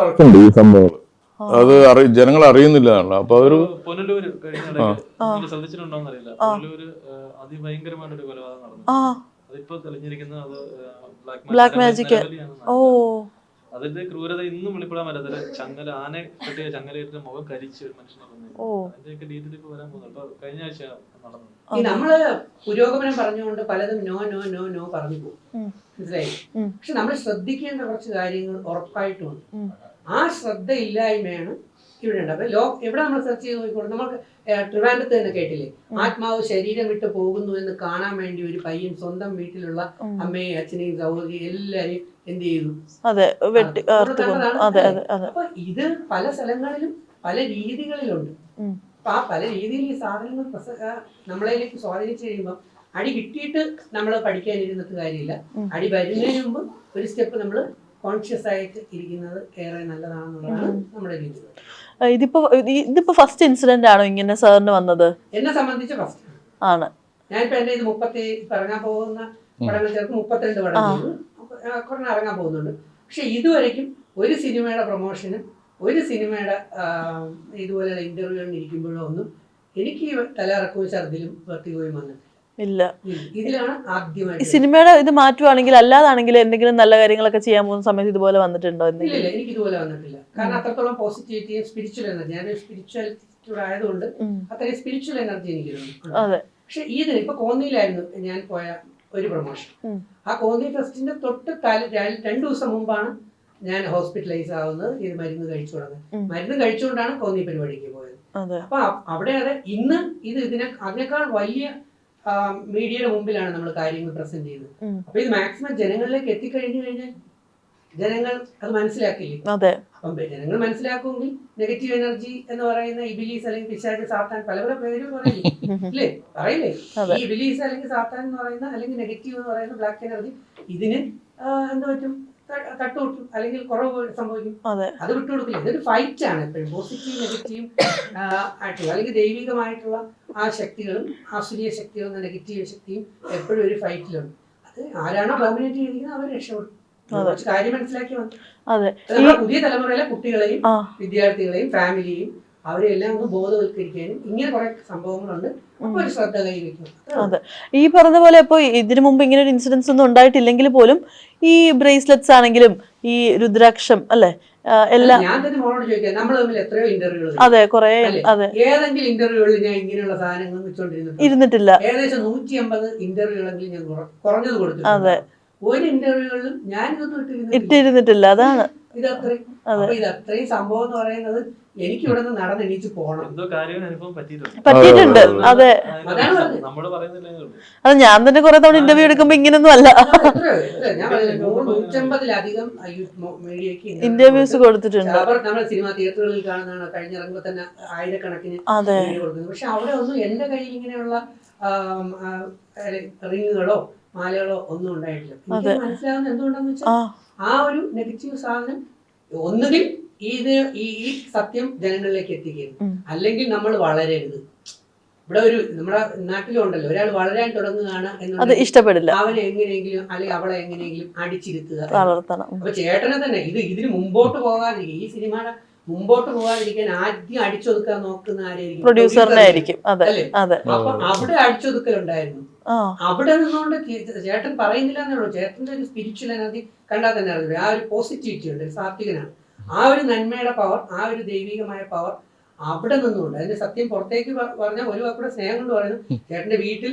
നടക്കുന്നുണ്ട് ഈ സംഭവങ്ങൾ. അത് ജനങ്ങൾ അറിയുന്നില്ല. അപ്പൊ അതൊരു ശ്രദ്ധിച്ചിട്ടുണ്ടോന്നറിയില്ല, അതിഭയങ്കരമായിട്ടൊരു കൊലപാതകം നടന്നു. അതിപ്പോ തെളിഞ്ഞിരിക്കുന്നത് ബ്ലാക്ക് മാജിക്. ഓ, അതിന്റെ ക്രൂരത ഇന്നും വെളിപ്പെടാൻ പറ്റാത്ത ആനെ കെട്ടിയ ചങ്ങലയിട്ട് മുഖം കരിച്ച് മനുഷ്യനെ കൊന്നു. അതിന്റെയൊക്കെ ഡീറ്റെയിൽ ഇപ്പൊ വരാൻ പോകുന്നു. അപ്പൊ കഴിഞ്ഞ ആഴ്ച നടന്നത്. ഈ നമ്മള് പുരോഗമനം പറഞ്ഞുകൊണ്ട് പലതും നോ നോ നോ നോ പറഞ്ഞു പോകും, മനസ്സിലായി? പക്ഷെ നമ്മൾ ശ്രദ്ധിക്കേണ്ട കുറച്ച് കാര്യങ്ങൾ ഉറപ്പായിട്ടുമുണ്ട്. ആ ശ്രദ്ധയില്ലായ്മയാണ് ഇവിടെ ഉണ്ട്. അപ്പൊ എവിടെ നമ്മൾ സെർച്ച് ചെയ്ത് നോക്കിക്കോളൂ. നമുക്ക് ട്രിവാൻഡ്രത്ത് തന്നെ കേട്ടില്ലേ, ആത്മാവ് ശരീരം വിട്ട് പോകുന്നു എന്ന് കാണാൻ വേണ്ടി ഒരു പയ്യൻ സ്വന്തം വീട്ടിലുള്ള അമ്മയും അച്ഛനെയും സഹോദരിയും എല്ലാരെയും എന്ത് ചെയ്തു? അപ്പൊ ഇത് പല സ്ഥലങ്ങളിലും പല രീതികളിലുണ്ട്. അപ്പൊ ആ പല രീതിയിൽ ഈ സാധനങ്ങൾ നമ്മളതിലേക്ക് സ്വാധീനിച്ചു കഴിയുമ്പോൾ അടി കിട്ടിയിട്ട് നമ്മൾ പഠിക്കാനിരുന്നിട്ട് കാര്യമില്ല. അടി വരുന്നതിന് മുമ്പ് ഒരു സ്റ്റെപ്പ് നമ്മൾ കോൺഷ്യസ് ആയിട്ട് ഇരിക്കുന്നത് ഏറെ നല്ലതാണെന്നുള്ളതാണ് നമ്മുടെ രീതി. ഇതിപ്പോ ഫസ്റ്റ് ഇൻസിഡന്റ് ആണോ ഇങ്ങനെ സാറിന് വന്നത്? എന്നെ സംബന്ധിച്ച് ഫസ്റ്റ് ആണ്. ഞാനിപ്പോ എന്റെ ഇത് 30 ഇറങ്ങാൻ പോകുന്ന പടങ്ങൾ ചേർത്ത് 32 പടം ചെയ്തു, കുറഞ്ഞ ഇറങ്ങാൻ പോകുന്നുണ്ട്. പക്ഷെ ഇതുവരെയ്ക്കും ഒരു സിനിമയുടെ പ്രൊമോഷനും ഒരു സിനിമയുടെ ഇതുപോലെ ഇന്റർവ്യൂവിന് ഇരിക്കുമ്പോഴോ ഒന്നും എനിക്ക് തലയിറക്കവും ഛർദിലും വെർട്ടിഗോയും വന്നിട്ടില്ല. ഇല്ല, ഇതിലാണ് ആദ്യമായി. സിനിമയുടെ ഇത് മാറ്റുവാണെങ്കിൽ അല്ലാതാണെങ്കിൽ എന്തെങ്കിലും നല്ല കാര്യങ്ങളൊക്കെ ചെയ്യാൻ പോകുന്ന സമയത്ത് ഇതുപോലെ വന്നിട്ടുണ്ടോ? ഇല്ല, എനിക്ക് ഇതുപോലെ വന്നിട്ടില്ല. കാരണം അത്രത്തോളം പോസിറ്റിവിറ്റിയും സ്പിരിച്വൽ എനർജി, ഞാനൊരു സ്പിരിച്വാലിറ്റി ആയതുകൊണ്ട് അത്രയും സ്പിരിച്വൽ എനർജി എനിക്കുണ്ട്. പക്ഷെ ഇതിന് ഇപ്പൊ കോന്നിയിലായിരുന്നു ഞാൻ പോയ ഒരു പ്രൊമോഷൻ. ആ കോന്നി ഫെസ്റ്റിന്റെ തൊട്ട് 2 ദിവസം മുമ്പാണ് ഞാൻ ഹോസ്പിറ്റലൈസ് ആവുന്നത്. ഇത് മരുന്ന് കഴിച്ചു തുടങ്ങുന്നത്. മരുന്ന് കഴിച്ചുകൊണ്ടാണ് കോന്നി പരിപാടിക്ക് പോയത്. അപ്പൊ അവിടെ ഇന്ന് അതിനേക്കാൾ വലിയ മീഡിയയുടെ മുമ്പിലാണ് നമ്മൾ കാര്യങ്ങൾ പ്രസന്റ് ചെയ്യുന്നത്. അപ്പൊ ഇത് മാക്സിമം ജനങ്ങളിലേക്ക് എത്തിക്കഴിഞ്ഞു കഴിഞ്ഞാൽ ജനങ്ങൾ അത് മനസ്സിലാക്കില്ലേ? അപ്പം ജനങ്ങൾ മനസ്സിലാക്കുമെങ്കിൽ നെഗറ്റീവ് എനർജി എന്ന് പറയുന്ന ഇബിലീസ് അല്ലെങ്കിൽ പിശാച്, സാത്താൻ, പല പല പേര് പറയില്ലേ? പറയില്ലേ? ഈ ഇബിലീസ് അല്ലെങ്കിൽ സാത്താൻ എന്ന് പറയുന്ന അല്ലെങ്കിൽ നെഗറ്റീവ് എന്ന് പറയുന്ന ബ്ലാക്ക് എനർജി ഇതിന് എന്ത് പറ്റും? തട്ടുകൊട്ടും അല്ലെങ്കിൽ കുറവ് സംഭവിക്കും. അത് വിട്ടുകൊടുക്കില്ല. ഇതൊരു ഫൈറ്റ് ആണ് എപ്പോഴും. പോസിറ്റീവ് നെഗറ്റീവ് ആയിട്ടുള്ള അല്ലെങ്കിൽ ദൈവികമായിട്ടുള്ള ആ ശക്തികളും ആസുരീയ ശക്തികളും നെഗറ്റീവ് ശക്തിയും എപ്പോഴും ഒരു ഫൈറ്റിലുണ്ട്. അത് ആരാണോ ഡോമിനേറ്റ് ചെയ്തിരിക്കുന്നത് അവർ രക്ഷപ്പെടും. കാര്യം മനസ്സിലാക്കി വന്നു പുതിയ തലമുറയിലെ കുട്ടികളെയും വിദ്യാർത്ഥികളെയും ഫാമിലിയെയും അവരെല്ലാം ഒന്ന് ബോധവൽക്കരിക്കാനും ഇങ്ങനെ കുറെ സംഭവങ്ങളുണ്ട്. അപ്പൊ ഒരു ശ്രദ്ധ കൈവയ്ക്കും. അതെ, ഈ പറഞ്ഞ പോലെ ഇപ്പൊ ഇതിനു മുമ്പ് ഇങ്ങനെ ഒരു ഇൻസിഡൻസ് ഒന്നും ഉണ്ടായിട്ടില്ലെങ്കിൽ പോലും ഈ ബ്രേസ്ലെറ്റ്സ് ആണെങ്കിലും ഈ രുദ്രാക്ഷം അല്ലെ എല്ലാം ഞാൻ തന്നെ മോളോട് ചോദിക്കാം, നമ്മൾ തമ്മിൽ എത്രയോ ഇന്റർവ്യൂകൾ ഏതെങ്കിലും ഇന്റർവ്യൂകളിൽ ഞാൻ ഇങ്ങനെയുള്ള സാധനങ്ങൾ വെച്ചോണ്ടിരുന്നിട്ടില്ല. ഏകദേശം 150 ഇന്റർവ്യൂകളെങ്കിലും ഞാൻ കുറഞ്ഞത് കൊടുത്തു. ഒരു ഇന്റർവ്യൂകളിലും ഞാൻ ഇതൊന്നും ഇട്ടിരുന്നിട്ടില്ല. അതാണ് ഇതത്രയും സംഭവം എന്ന് പറയുന്നത് എനിക്ക് ഇവിടെ നിന്ന് നടന്നെണീച്ച് പോകണം. എന്തോ കാര്യം അനുഭവം പറ്റിയിട്ടുണ്ട്. പറ്റിയിട്ടുണ്ട്. അതെ, അതാണ് പറഞ്ഞത്. നമ്മള് പറയുന്നില്ലേ ഉള്ളൂ. അത് ഞാൻ തന്നെ കുറെ തവണ ഇന്റർവ്യൂ എടുക്കുമ്പോ ഇങ്ങനൊന്നും അല്ല ഞാൻ പറഞ്ഞില്ലേ, 150-ലധികം മീഡിയക്ക് ഇന്റർവ്യൂസ് കൊടുത്തിട്ടുണ്ട്. നമ്മൾ സിനിമ തിയേറ്ററുകളിൽ കാണുന്നതാണ്, കഴിഞ്ഞിറങ്ങുമ്പോൾ തന്നെ ആയിരക്കണക്കിന് അതെ, കൊടുക്കുന്നത്. പക്ഷെ അവിടെ ഒന്നും എന്റെ കയ്യിൽ ഇങ്ങനെയുള്ള റിങ്ങുകളോ മാലകളോ ഒന്നും ഉണ്ടായിട്ടില്ല. എനിക്ക് മനസ്സിലാവുന്ന എന്തുകൊണ്ടാന്ന് വെച്ചാൽ ആ ഒരു നെഗറ്റീവ് സാധനം ഒന്നുകിൽ ഈ സത്യം ജനങ്ങളിലേക്ക് എത്തിക്കരുത്, അല്ലെങ്കിൽ നമ്മൾ വളരരുത്. ഇവിടെ ഒരു നമ്മുടെ നാട്ടിലും ഉണ്ടല്ലോ, ഒരാൾ വളരാൻ തുടങ്ങുകയാണ് അത് എന്നുണ്ടെങ്കിൽ ഇഷ്ടപ്പെടില്ല, അവനെ എങ്ങനെയെങ്കിലും അല്ലെങ്കിൽ അവളെ എങ്ങനെയെങ്കിലും അടിച്ചിരുത്തുക. വളർത്തണം. അപ്പൊ ചേട്ടനെ തന്നെ ഇതിന് മുമ്പോട്ട് പോകാതിരിക്കുക, ഈ സിനിമയുടെ മുമ്പോട്ട് പോകാതിരിക്കാൻ ആദ്യം അടിച്ചൊതുക്കാൻ നോക്കുന്ന ആരായിരിക്കും? പ്രൊഡ്യൂസറിനെ ആയിരിക്കും. അതെ, അതെ. അപ്പൊ അവിടെ അടിച്ചൊതുക്കലുണ്ടായിരുന്നു. അവിടെ നിന്നുകൊണ്ട് ചേട്ടൻ പറയുന്നില്ല എന്നുള്ളൂ, ചേട്ടന്റെ ഒരു സ്പിരിച്വൽ എനർജി കണ്ടാൽ തന്നെ അറിയില്ല. ആ ഒരു പോസിറ്റിവിറ്റി ഉണ്ട്, സാത്വികനാണ്. ആ ഒരു നന്മയുടെ പവർ, ആ ഒരു ദൈവികമായ പവർ അവിടെ നിന്നുകൊണ്ട്. അതിന്റെ സത്യം പുറത്തേക്ക് പറഞ്ഞാൽ ഒരു വാക്കൂടെ സ്നേഹം കൊണ്ട് പറയുന്നു. ചേട്ടന്റെ വീട്ടിൽ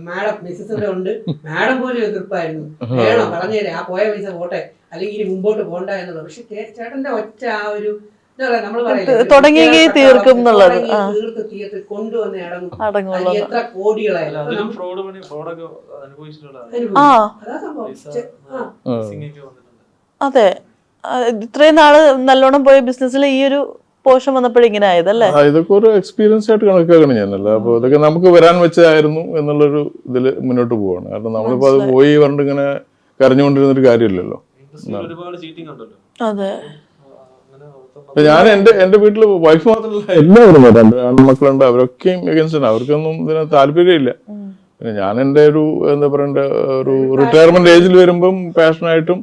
മാഡം മിസ്സസ് ഇവിടെ ഉണ്ട്, മാഡം പോലും എതിർപ്പായിരുന്നു, വേണോ പറഞ്ഞേരെ ആ പോയ പൈസ പോട്ടെ, അല്ലെങ്കിൽ ഇനി മുമ്പോട്ട് പോകണ്ട എന്നുള്ളത്. പക്ഷെ ചേട്ടന്റെ ഒറ്റ ആ ഒരു എന്താ പറയാ, നമ്മള് തുടങ്ങിയെങ്കിൽ തീർക്കും എന്നുള്ളത്, തീർത്ത് തിയേറ്ററിൽ കൊണ്ടുവന്ന് അടങ്ങുള്ളൂ. എത്ര കോടികളായാലും അതാ സംഭവം. അതെ, ഇത്രയും നാള് നല്ലോണം പോയ ബിസിനസ്സിൽ ഈ ഒരു പോഷൻ വന്നപ്പോഴും ഇങ്ങനെ ആയതല്ലേ? ഇതൊക്കെ ഒരു എക്സ്പീരിയൻസ് ആയിട്ട് കണക്കാക്കണം ഞാനല്ല. അപ്പൊ ഇതൊക്കെ നമുക്ക് വരാൻ വെച്ചതായിരുന്നു എന്നുള്ളൊരു ഇതില് മുന്നോട്ട് പോവാണ്. കാരണം നമ്മളിപ്പോ അത് പോയി പറഞ്ഞിട്ട് ഇങ്ങനെ കരഞ്ഞുകൊണ്ടിരുന്നൊരു കാര്യമില്ലല്ലോ. അതെ, ഞാൻ എന്റെ വീട്ടില് വൈഫ് മാത്രമല്ല എല്ലാവരും 2 ആൺമക്കളുണ്ട്, അവരൊക്കെയും എഗൻസ്റ്റ് ആണ്. അവർക്കൊന്നും ഇതിന് താല്പര്യമില്ല. പിന്നെ ഞാൻ എന്റെ ഒരു എന്താ പറയണ്ട ഒരു റിട്ടയർമെന്റ് ഏജിൽ വരുമ്പം പാഷനായിട്ടും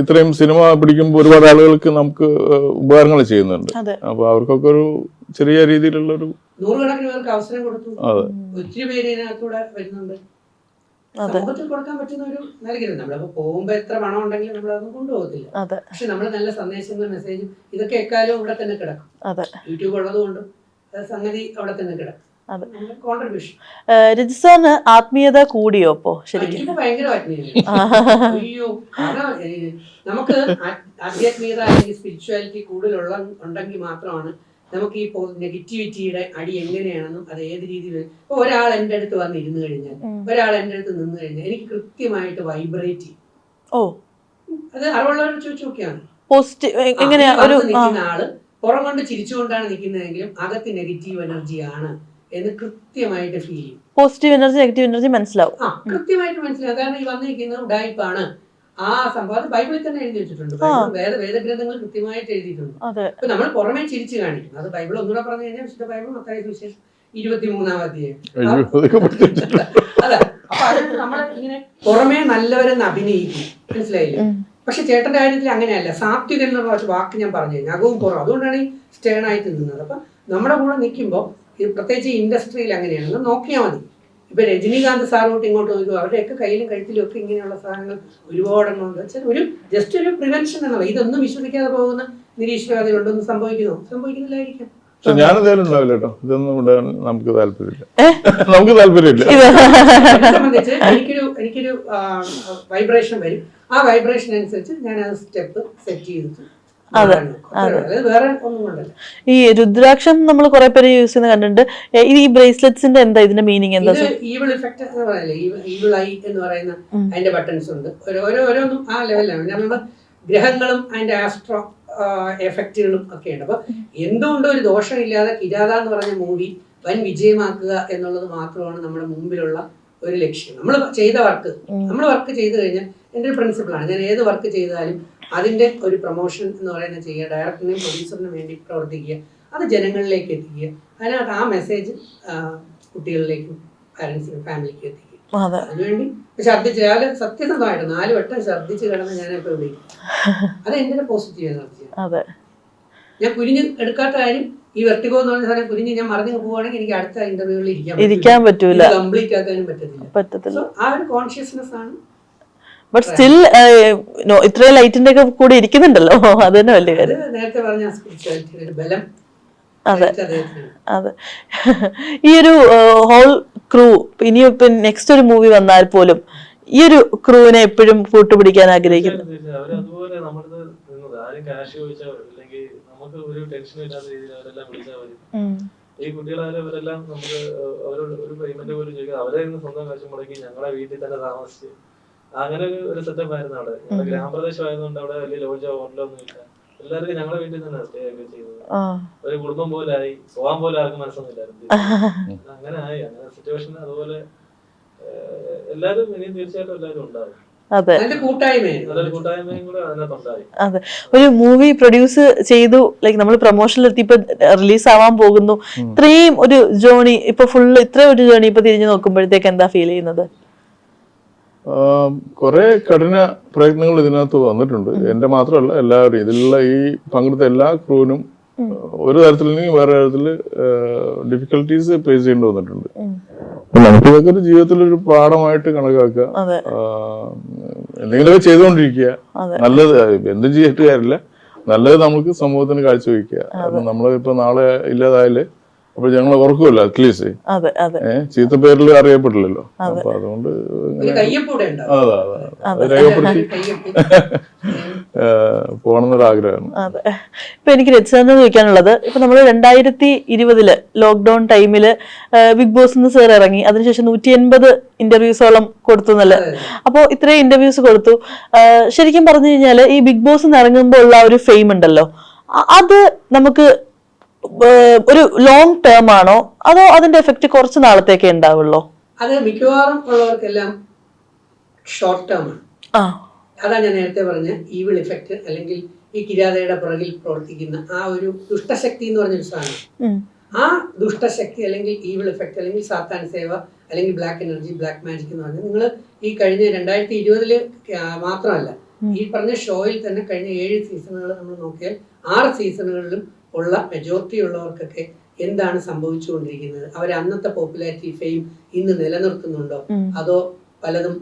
ഇത്രയും സിനിമ പിടിക്കുമ്പോൾ ഒരുപാട് ആളുകൾക്ക് നമുക്ക് ഉപകാരങ്ങൾ ചെയ്യുന്നുണ്ട്. അപ്പൊ അവർക്കൊക്കെ ഒരു ചെറിയ രീതിയിലുള്ള ഒരു 100 പേർക്ക് അവസരം കൊടുത്തു. ഒത്തിരി പേര് ഇതിനകത്തൂടെ വരുന്നുണ്ട്. സമൂഹത്തിൽ കൊടുക്കാൻ പറ്റുന്ന ഒരു നൽകരുത്. നമ്മളപ്പോ പോകുമ്പോ എത്ര പണം ഉണ്ടെങ്കിലും നമ്മളതൊന്നും കൊണ്ടുപോകത്തില്ല. പക്ഷെ നമ്മൾ നല്ല സന്ദേശങ്ങളും മെസ്സേജും ഇതൊക്കെ എക്കാലവും ഇവിടെ തന്നെ കിടക്കും. യൂട്യൂബ് ഉള്ളത് കൊണ്ടും സംഗതി അവിടെ തന്നെ കിടക്കും. കോൺട്രിബ്യൂഷൻ. രജിസാറിന് ആത്മീയത കൂടിയോ ഇപ്പോ? ശരിക്കും ഭയങ്കര ആത്മീയത. അയ്യോ, കാരണം നമുക്ക് ആധ്യാത്മികത അല്ലെങ്കിൽ സ്പിരിച്വാലിറ്റി കൂടുതലുള്ള ഉണ്ടെങ്കിൽ മാത്രമാണ് നമുക്ക് ഈ നെഗറ്റിവിറ്റിയുടെ അടി എങ്ങനെയാണെന്നും അത് ഏത് രീതിയിൽ. ഇപ്പൊ ഒരാൾ എൻ്റെ അടുത്ത് വന്ന് ഇരുന്ന് കഴിഞ്ഞാൽ, ഒരാൾ എൻ്റെ അടുത്ത് നിന്ന് കഴിഞ്ഞാൽ എനിക്ക് കൃത്യമായിട്ട് വൈബ്രേറ്റ് ചെയ്യും. അത് അറിവുള്ളവർ ചോദിച്ചു നോക്കിയാണ്. നിൽക്കുന്ന ആള് പുറം കൊണ്ട് ചിരിച്ചുകൊണ്ടാണ് നിൽക്കുന്നതെങ്കിലും അകത്ത് നെഗറ്റീവ് എനർജിയാണ് എന്ന് കൃത്യമായിട്ട് ഫീൽ ചെയ്യും. പോസിറ്റീവ് എനർജി നെഗറ്റീവ് എനർജി മനസ്സിലാവും. കൃത്യമായിട്ട് മനസ്സിലാവും. കാരണം ഈ വന്നിരിക്കുന്നത് ഉഡായിപ്പാണ്. ആ സംഭവം ബൈബിളിൽ തന്നെ എഴുതി വെച്ചിട്ടുണ്ട്. വേദഗ്രന്ഥങ്ങൾ കൃത്യമായിട്ട് എഴുതിയിട്ടുണ്ട്. അപ്പൊ നമ്മൾ പുറമേ ചിരിച്ചു കാണിക്കും. അത് ബൈബിൾ ഒന്നുകൂടെ പറഞ്ഞു കഴിഞ്ഞാൽ വിശുദ്ധ ബൈബിൾ മത്തായി സുവിശേഷം 23-ാം അധ്യായം. അതെ, അപ്പൊ അത് നമ്മൾ ഇങ്ങനെ പുറമേ നല്ലവരെന്ന് അഭിനയിക്കും, മനസ്സിലായില്ലേ? പക്ഷെ ചേട്ടന്റെ കാര്യത്തിൽ അങ്ങനെയല്ല. സാത്വികൻ എന്നുള്ള വാക്ക് ഞാൻ പറഞ്ഞു കഴിഞ്ഞാൽ അകവും പുറം, അതുകൊണ്ടാണ് ഈ സ്റ്റേൺ ആയിട്ട് നിന്നത്. അപ്പൊ നമ്മുടെ കൂടെ നിൽക്കുമ്പോൾ പ്രത്യേകിച്ച് ഇൻഡസ്ട്രിയിൽ അങ്ങനെയാണ്, നോക്കിയാൽ മതി. ഇപ്പൊ രജനീകാന്ത് സാറോട്ട് ഇങ്ങോട്ട് നോക്കുക, അവരുടെയൊക്കെ കയ്യിലും കഴുത്തിലും ഒക്കെ ഇങ്ങനെയുള്ള സാധനങ്ങൾ ഒരുപാടെണ്ണം ഉണ്ട്. വെച്ചാൽ ഒരു ജസ്റ്റ് ഒരു പ്രിവെൻഷൻ എന്നുള്ള, ഇതൊന്നും വിശ്വസിക്കാതെ പോകുന്ന നിരീശ്വരവാദികളുണ്ടൊന്നും സംഭവിക്കുന്നില്ലായിരിക്കും. ഞാനെന്തായാലും ഉണ്ടാവില്ല കേട്ടോ, ഇതൊന്നും ഇടാൻ നമുക്ക് താല്പര്യമില്ല. നമുക്ക് താല്പര്യമില്ല. സംബന്ധിച്ച് എനിക്കൊരു വൈബ്രേഷൻ വരും. ആ വൈബ്രേഷൻ അനുസരിച്ച് ഞാൻ ആ സ്റ്റെപ്പ് സെറ്റ് ചെയ്തിട്ട് വേറെ ഒന്നും കൊണ്ടല്ല. ഈ രുദ്രാക്ഷം നമ്മൾ കുറെ പേര് യൂസ് ചെയ്യുന്ന കണ്ടിട്ടുണ്ട്. ഈ ബ്രേസ്ലെറ്റ്സിന്റെ എന്താ ഇതിന്റെ മീനിങ്? എന്താ? ഈവിൾ ഇഫക്റ്റ് എന്ന് പറയല്ലേ, ഈവിൾ ഐ എന്ന് പറയുന്ന അതിന്റെ ബട്ടൺസ് ഉണ്ട്. ഓരോന്നും ആ ലെവലിലാണ്. നമ്മുടെ ഗ്രഹങ്ങളും അതിന്റെ ആസ്ട്രോ എഫക്റ്റുകളും ഒക്കെ ഉണ്ട്. അപ്പൊ എന്തുകൊണ്ടും ഒരു ദോഷമില്ലാതെ കിരാത എന്ന് പറഞ്ഞ മൂവി വൻ വിജയമാക്കുക എന്നുള്ളത് മാത്രമാണ് നമ്മുടെ മുമ്പിലുള്ള ഒരു ലക്ഷ്യം. നമ്മൾ വർക്ക് ചെയ്തു കഴിഞ്ഞാൽ എൻ്റെ ഒരു പ്രിൻസിപ്പിളാണ്, ഞാൻ ഏത് വർക്ക് ചെയ്താലും അതിന്റെ ഒരു പ്രൊമോഷൻ എന്ന് പറയുന്നത് ചെയ്യുക, ഡയറക്ടറിനും പ്രൊഡ്യൂസറിനും വേണ്ടി പ്രവർത്തിക്കുക, അത് ജനങ്ങളിലേക്ക് എത്തിക്കുക. അതിനകത്ത് ആ മെസ്സേജ് കുട്ടികളിലേക്കും പാരന്റ്സിനും ഫാമിലിക്കും എത്തിക്കുക. അതിനുവേണ്ടി ഛർദ്ദിച്ച് സത്യസന്ധമായിട്ട് 4 വട്ടം ഛർദ്ദിച്ച് കിടന്ന് ഞാനിപ്പോ വിളിക്കും. അത് എൻ്റെ പോസിറ്റീവ് എനർജിയാണ്. ഞാൻ കുനിഞ്ഞ് എടുക്കാത്ത കാര്യം, ഈ വെർട്ടിഗോ എന്ന് പറഞ്ഞ സാധനം കുനിഞ്ഞ് ഞാൻ മറിഞ്ഞു പോവുകയാണെങ്കിൽ എനിക്ക് അടുത്ത ഇന്റർവ്യൂകളിൽ ഇരിക്കാൻ പറ്റൂല, കംപ്ലീറ്റ് ആക്കാനും പറ്റത്തില്ല. ആ ഒരു കോൺഷ്യസ്നെസ് ആണ്. ബട്ട് സ്റ്റിൽ ഇത്രയും ലൈറ്റിന്റെ ഒക്കെ കൂടെ ഇരിക്കുന്നുണ്ടല്ലോ, അത് തന്നെ വലിയ കാര്യം. നേരത്തെ പറഞ്ഞ സ്പിരിച്വാലിറ്റിയുടെ ഒരു ബലം. അതെ, അതെ. ഈ ഒരു ഹോൾ ക്രൂ ഇനി നെക്സ്റ്റ് ഒരു മൂവി വന്നാൽ പോലും ഈ ഒരു ക്രൂവിനെ എപ്പോഴും കൂട്ടുപിടിക്കാൻ ആഗ്രഹിക്കുന്നു. നമുക്ക് ഒരു ടെൻഷനും ഇല്ലാത്ത രീതിയിൽ അവരെല്ലാം വിളിച്ചാൽ വരും. ഈ കുട്ടികളായാലും ഇവരെല്ലാം നമുക്ക് അവരോട് ഒരു പേയ്മെന്റ് പോലും ചോദിക്കുക, അവരെ നിന്ന് സ്വന്തം കാശ് മുടക്കി ഞങ്ങളെ വീട്ടിൽ തന്നെ താമസിച്ച് അങ്ങനെ ഒരു സെറ്റപ്പ് ആയിരുന്നു അവിടെ. ഞങ്ങളുടെ ഗ്രാമപ്രദേശം ആയതുകൊണ്ട് അവിടെ വലിയ ലോഡ്ജോ ഹോട്ടലോ ഒന്നും ഇല്ല. എല്ലാവർക്കും ഞങ്ങളെ വീട്ടിൽ തന്നെ സ്റ്റേ ഒക്കെ ചെയ്തത്. ഒരു കുടുംബം പോലായി, പോകാൻ പോലും ആർക്കും മനസ്സൊന്നുമില്ലായിരുന്നു. അങ്ങനെ ആയി. അങ്ങനെ സിറ്റുവേഷൻ അതുപോലെ എല്ലാരും ഇനിയും തീർച്ചയായിട്ടും എല്ലാവരും ഉണ്ടാവും. അതെ, നല്ലൊരു കൂട്ടായ്മയും കൂടെ അതിനകത്തുണ്ടായി. അതെ. ഒരു മൂവി പ്രൊഡ്യൂസ് ചെയ്തു, ലൈക്ക് നമ്മൾ പ്രൊമോഷനിൽ എത്തി, ഇപ്പൊ റിലീസ് ആവാൻ പോകുന്നു, ഇത്രയും ഒരു ജേണി, ഇപ്പൊ ഫുള്ള് ഇത്രയും ഒരു ജേണി ഇപ്പൊ തിരിഞ്ഞു നോക്കുമ്പോഴത്തേക്ക് എന്താ ഫീൽ ചെയ്യുന്നത്? കുറെ കഠിന പ്രയത്നങ്ങൾ ഇതിനകത്ത് വന്നിട്ടുണ്ട്. എന്റെ മാത്രമല്ല, എല്ലാവരും ഇതിലുള്ള ഈ പങ്കെടുത്ത എല്ലാ ക്രൂവിനും ഒരു തരത്തിലെങ്കിൽ വേറെ തരത്തില് ഡിഫിക്കൽട്ടീസ് ഫേസ് ചെയ്യേണ്ടി വന്നിട്ടുണ്ട്. നമുക്ക് ഇതൊക്കെ ഒരു ജീവിതത്തിലൊരു പാഠമായിട്ട് കണക്കാക്കുക, എന്തെങ്കിലുമൊക്കെ ചെയ്തുകൊണ്ടിരിക്കുക. നല്ലത് എന്തും ചെയ്തിട്ട് കാര്യമില്ല, നല്ലത് നമുക്ക് സമൂഹത്തിന് കാഴ്ചവെക്കുക. അപ്പൊ നമ്മളിപ്പോ നാളെ ഇല്ലാതായാല് അപ്പൊ ഞങ്ങൾ ഓർക്കുമല്ലോ, അറ്റ്ലീസ്റ്റ് ചീത്ത പേരിൽ അറിയപ്പെടില്ലല്ലോ. അപ്പൊ അതുകൊണ്ട് രേഖപ്പെടുത്തി പോകണമെന്നൊരാഗ്രഹമാണ്. അതെ. ഇപ്പൊ എനിക്ക് രചന ചോദിക്കാനുള്ളത്, ഇപ്പൊ നമ്മൾ 2020 ലോക്ക്ഡൌൺ ടൈമില് ബിഗ് ബോസ് സാർ ഇറങ്ങി, അതിനുശേഷം 180 ഇന്റർവ്യൂസോളം കൊടുത്തു എന്നല്ലേ? അപ്പൊ ഇത്രയും ഇന്റർവ്യൂസ് കൊടുത്തു. ശരിക്കും പറഞ്ഞു കഴിഞ്ഞാല് ഈ ബിഗ് ബോസ് ഇറങ്ങുമ്പോൾ ഉള്ള ഒരു ഫെയിം ഉണ്ടല്ലോ, അത് നമുക്ക് ഒരു ലോങ് ടേം ആണോ അതോ അതിന്റെ എഫക്ട് കുറച്ച് നാളത്തേക്കേ ഉണ്ടാവുള്ളൂ? അത് മിക്കവാറും ഉള്ളവർക്കെല്ലാം ഷോർട്ട് ടേം ആണ്. അതാണ് ഞാൻ നേരത്തെ പറഞ്ഞ ഈവിൾ ഇഫക്റ്റ്, അല്ലെങ്കിൽ ഈ കിരാതയുടെ പുറകിൽ പ്രവർത്തിക്കുന്ന ആ ഒരു ദുഷ്ടശക്തി എന്ന് പറഞ്ഞൊരു സാധനം. ആ ദുഷ്ടശക്തി അല്ലെങ്കിൽ ഈവിൾ ഇഫക്റ്റ് അല്ലെങ്കിൽ സാത്താൻ സേവ അല്ലെങ്കിൽ ബ്ലാക്ക് എനർജി, ബ്ലാക്ക് മാജിക് എന്ന് പറഞ്ഞാൽ നിങ്ങൾ ഈ കഴിഞ്ഞ 2020 മാത്രമല്ല, ഈ പറഞ്ഞ ഷോയിൽ തന്നെ കഴിഞ്ഞ 7 സീസണുകൾ നമ്മൾ നോക്കിയാൽ 6 സീസണുകളിലും ഉള്ള മെജോറിറ്റി ഉള്ളവർക്കൊക്കെ എന്താണ് സംഭവിച്ചുകൊണ്ടിരിക്കുന്നത്? അവർ അന്നത്തെ പോപ്പുലാരിറ്റി ഫെയിം ഇന്ന് നിലനിർത്തുന്നുണ്ടോ, അതോ പലതും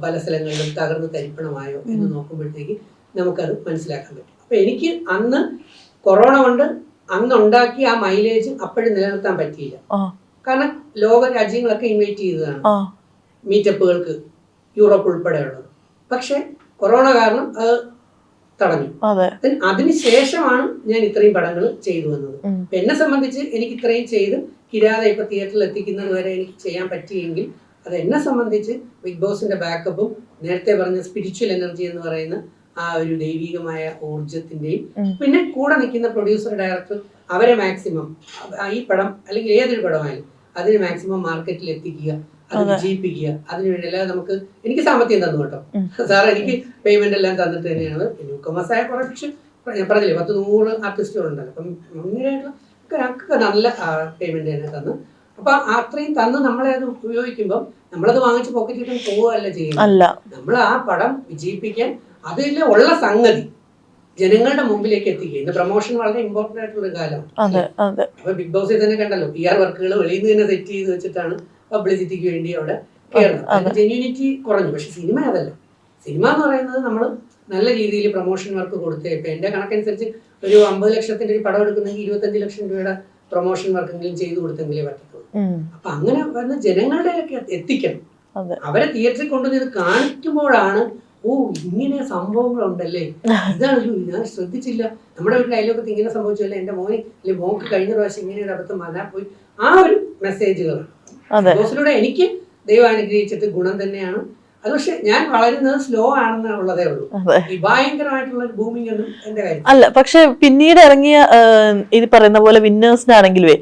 പല സ്ഥലങ്ങളിലും തകർന്ന് തരിപ്പണമായോ എന്ന് നോക്കുമ്പോഴത്തേക്ക് നമുക്കത് മനസ്സിലാക്കാൻ പറ്റും. അപ്പൊ എനിക്ക് അന്ന് കൊറോണ കൊണ്ട് അന്നുണ്ടാക്കിയ ആ മൈലേജ് അപ്പോഴും നിലനിർത്താൻ പറ്റിയില്ല. കാരണം ലോക രാജ്യങ്ങളൊക്കെ ഇൻവൈറ്റ് ചെയ്തതാണ് മീറ്റപ്പുകൾക്ക്, യൂറോപ്പ് ഉൾപ്പെടെയുള്ളത്. പക്ഷെ കൊറോണ കാരണം അത് തടഞ്ഞു. അതിനുശേഷമാണ് ഞാൻ ഇത്രയും പടങ്ങൾ ചെയ്തു വന്നത്. എന്നെ സംബന്ധിച്ച് എനിക്ക് ഇത്രയും ചെയ്ത് കിരാത ഇപ്പൊ തിയേറ്ററിൽ എത്തിക്കുന്നത് വരെ എനിക്ക് ചെയ്യാൻ പറ്റിയെങ്കിൽ അത് എന്നെ സംബന്ധിച്ച് ബിഗ് ബോസിന്റെ ബാക്കപ്പും നേരത്തെ പറഞ്ഞ സ്പിരിച്വൽ എനർജി എന്ന് പറയുന്ന ആ ഒരു ദൈവികമായ ഊർജത്തിന്റെയും പിന്നെ കൂടെ നിൽക്കുന്ന പ്രൊഡ്യൂസർ, ഡയറക്ടർ, അവരെ മാക്സിമം ഈ പടം അല്ലെങ്കിൽ ഏതൊരു പടമായാലും അതിന് മാക്സിമം മാർക്കറ്റിൽ എത്തിക്കുക, അത് വിജയിപ്പിക്കുക. അതിനുവേണ്ടി അല്ലാതെ നമുക്ക് എനിക്ക് സാമ്പത്തികം തന്നു കേട്ടോ സാർ, എനിക്ക് പേയ്മെന്റ് എല്ലാം തന്നിട്ട് തന്നെയാണ്. ന്യൂ കമേഴ്സായ കുറെ, പക്ഷെ ഞാൻ പറഞ്ഞില്ലേ 100 ആർട്ടിസ്റ്റുകളുണ്ടല്ലോ, അപ്പം അങ്ങനെയായിട്ടുള്ള നല്ല പേയ്മെന്റ് തന്നെ തന്നു. അപ്പൊ അത്രയും തന്ന് നമ്മളെ അത് ഉപയോഗിക്കുമ്പോൾ നമ്മളത് വാങ്ങിച്ച് പോക്കറ്റിട്ട് പോവുകയല്ല ചെയ്യുന്നത്. നമ്മൾ ആ പടം വിജയിപ്പിക്കാൻ അതിൽ ഉള്ള സംഗതി ജനങ്ങളുടെ മുമ്പിലേക്ക് എത്തിക്കുക. ഇന്ന് പ്രൊമോഷൻ വളരെ ഇമ്പോർട്ടന്റ് ആയിട്ടുള്ള ഒരു കാലമാണ്. അപ്പൊ ബിഗ് ബോസിൽ തന്നെ കണ്ടല്ലോ, PR വർക്കുകൾ വെളിയിൽ നിന്ന് തന്നെ സെറ്റ് ചെയ്ത് വെച്ചിട്ടാണ് പബ്ലിസിറ്റിക്ക് വേണ്ടി അവിടെ കയറുന്നത്. അതിന്റെ ജെന്യൂനിറ്റി കുറഞ്ഞു. പക്ഷെ സിനിമ അതല്ല. സിനിമ എന്ന് പറയുന്നത് നമ്മൾ നല്ല രീതിയിൽ പ്രൊമോഷൻ വർക്ക് കൊടുത്തേ. ഇപ്പൊ എന്റെ കണക്കനുസരിച്ച് ഒരു 50 ലക്ഷത്തിന്റെ ഒരു പടം എടുക്കുന്നെങ്കിൽ 25 ലക്ഷം രൂപയുടെ പ്രൊമോഷൻ വർക്കെങ്കിലും ചെയ്തു കൊടുത്തെങ്കിലേ പറ്റത്തുള്ളൂ. അപ്പൊ അങ്ങനെ വരുന്ന ജനങ്ങളിലേക്ക് എത്തിക്കണം. അവരെ തിയേറ്ററിൽ കൊണ്ടുവന്ന് ഇത് കാണിക്കുമ്പോഴാണ് ഇങ്ങനെ സംഭവങ്ങളുണ്ടല്ലേ, ഇതാണ് ഞാൻ ശ്രദ്ധിച്ചില്ല, നമ്മുടെ വീട്ടിൽ അയലോക്കത്ത് ഇങ്ങനെ സംഭവിച്ചല്ലേ, എന്റെ മോന് അല്ലെങ്കിൽ മോക്ക് കഴിഞ്ഞ പ്രാവശ്യം ഇങ്ങനെ ഒരു അബദ്ധം വന്നാൽ പോയി. ആ ഒരു മെസ്സേജുകളാണ് ബോസിലൂടെ എനിക്ക് ദൈവം അനുഗ്രഹിച്ചിട്ട് ഗുണം തന്നെയാണ് അത്. പക്ഷെ ഞാൻ വളരുന്നത് സ്ലോ ആണെന്നുള്ളതേ ഉള്ളൂ. ഈ ഭയങ്കരമായിട്ടുള്ള ബൂമിംഗ് ഒന്നും എന്റെ കാര്യം അല്ല. പക്ഷെ പിന്നീട് ഇറങ്ങിയ ഇത് പറയുന്ന പോലെ വിന്നേഴ്സിനാണെങ്കിലേ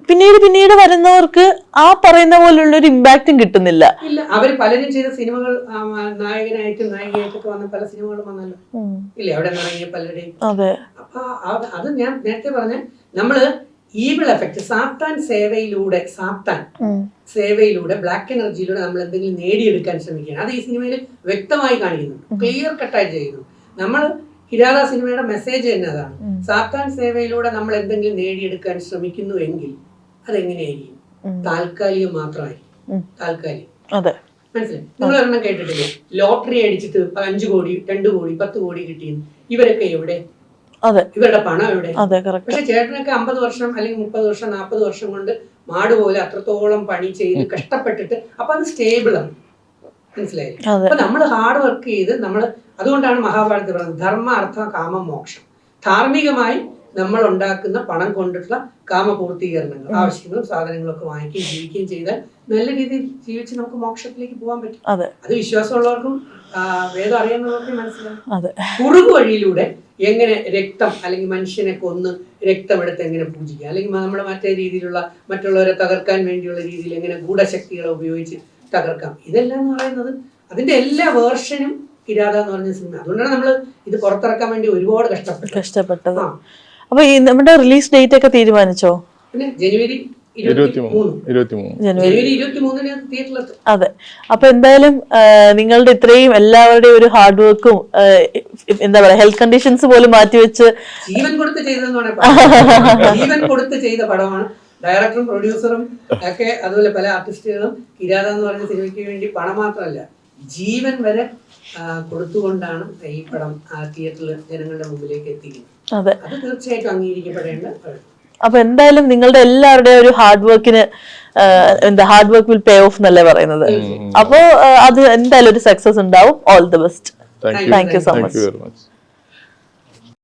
പിന്നീട് വരുന്നവർക്ക് ആ പറയുന്ന പോലുള്ള ഒരു ഇമ്പാക്റ്റും കിട്ടുന്നില്ല. ഇല്ല, അവര് പലരും ചെയ്ത സിനിമകൾ നായകനായിട്ടും നായികയായിട്ടൊക്കെ വന്ന പല സിനിമകളും വന്നല്ലോ ഇല്ലേ, അവിടെ ഇറങ്ങിയ പലരുടെയും. അപ്പൊ അത് ഞാൻ നേരത്തെ പറഞ്ഞ നമ്മള് ഈവിൾ എഫക്ട്, സാത്താൻ സേവയിലൂടെ ബ്ലാക്ക് എനർജിയിലൂടെ നമ്മൾ എന്തെങ്കിലും നേടിയെടുക്കാൻ ശ്രമിക്കുകയാണ്. അത് ഈ സിനിമയിൽ വ്യക്തമായി കാണിക്കുന്നുണ്ട്, ക്ലിയർ കട്ടായി ചെയ്യുന്നു. നമ്മൾ കിരാത സിനിമയുടെ മെസ്സേജ് തന്നെ അതാണ്. സാത്താൻ സേവയിലൂടെ നമ്മൾ എന്തെങ്കിലും നേടിയെടുക്കാൻ ശ്രമിക്കുന്നു എങ്കിൽ അതെങ്ങനെയായിരിക്കും? താൽക്കാലികം മാത്രമായിരിക്കും. താൽക്കാലികം. മനസ്സിലായി? നിങ്ങൾ ഒരെണ്ണം കേട്ടിട്ടില്ലേ, ലോട്ടറി അടിച്ചിട്ട് 5 കോടി 2 കോടി 10 കോടി കിട്ടിയെന്ന്. ഇവരൊക്കെ എവിടെ? ഇവരുടെ പണം എവിടെ? പക്ഷെ ചേട്ടനൊക്കെ 50 വർഷം അല്ലെങ്കിൽ 30 വർഷം 40 വർഷം കൊണ്ട് മാട് പോലെ അത്രത്തോളം പണി ചെയ്ത് കഷ്ടപ്പെട്ടിട്ട് അപ്പൊ അത് സ്റ്റേബിൾ ആണ്. മനസ്സിലായി? അപ്പൊ നമ്മൾ ഹാർഡ് വർക്ക് ചെയ്ത് നമ്മൾ, അതുകൊണ്ടാണ് മഹാഭാരതത്തിൽ പറയുന്നത് ധർമ്മ അർത്ഥ കാമം മോക്ഷം. ധാർമ്മികമായി നമ്മൾ ഉണ്ടാക്കുന്ന പണം കൊണ്ടിട്ടുള്ള കാമപൂർത്തീകരണങ്ങൾ, ആവശ്യങ്ങളും സാധനങ്ങളും ഒക്കെ വാങ്ങിക്കുകയും ജീവിക്കുകയും ചെയ്താൽ നല്ല രീതിയിൽ ജീവിച്ച് നമുക്ക് മോക്ഷത്തിലേക്ക് പോകാൻ പറ്റും. അതെ. അത് വിശ്വാസമുള്ളവർക്കും വേദം അറിയുന്നവർക്കും മനസ്സിലാവും. അതെ. കുറുകു വഴിയിലൂടെ എങ്ങനെ രക്തം അല്ലെങ്കിൽ മനുഷ്യനെ കൊന്ന് രക്തമെടുത്ത് എങ്ങനെ പൂജിക്കാം, അല്ലെങ്കിൽ നമ്മുടെ മറ്റേ രീതിയിലുള്ള മറ്റുള്ളവരെ തകർക്കാൻ വേണ്ടിയുള്ള രീതിയിൽ എങ്ങനെ ഗൂഢശക്തികളെ ഉപയോഗിച്ച് തകർക്കാം, ഇതെല്ലാം എന്ന് പറയുന്നത് അതിന്റെ എല്ലാ വേർഷനും കിരാത എന്ന് പറഞ്ഞ സിനിമ. അതുകൊണ്ടാണ് നമ്മൾ ഇത് പുറത്തിറക്കാൻ വേണ്ടി ഒരുപാട് കഷ്ടപ്പെട്ടത്. അപ്പൊ ഈ നമ്മുടെ റിലീസ് ഡേറ്റ് ഒക്കെ തീരുമാനിച്ചോ? പിന്നെ ജനുവരി 23 തിയേറ്ററിലെത്തും. അതെ. അപ്പൊ എന്തായാലും നിങ്ങളുടെ ഇത്രയും എല്ലാവരുടെയും ഒരു ഹാർഡ് വർക്കും എന്താ പറയാ ഹെൽത്ത് കണ്ടീഷൻസ് പോലും മാറ്റിവെച്ച് ജീവൻ കൊടുത്ത് ചെയ്തതെന്ന് ജീവൻ കൊടുത്ത് ചെയ്ത പടമാണ്. ഡയറക്ടറും പ്രൊഡ്യൂസറും ഒക്കെ അതുപോലെ പല ആർട്ടിസ്റ്റുകളും കിരാത എന്ന് പറഞ്ഞ സിനിമയ്ക്ക് വേണ്ടി പണം മാത്രമല്ല ജീവൻ വരെ കൊടുത്തുകൊണ്ടാണ് ഈ പടം തിയേറ്ററിൽ ജനങ്ങളുടെ മുമ്പിലേക്ക് എത്തിക്കുന്നത്. അത് തീർച്ചയായിട്ടും അംഗീകരിക്കപ്പെടേണ്ട. അപ്പൊ എന്തായാലും നിങ്ങളുടെ എല്ലാവരുടെയും ഒരു ഹാർഡ് വർക്കിന് hard work will pay of എന്നല്ലേ പറയുന്നത്. അപ്പോ അത് എന്തായാലും ഒരു സക്സസ് ഉണ്ടാവും. All the best. Thank you so much.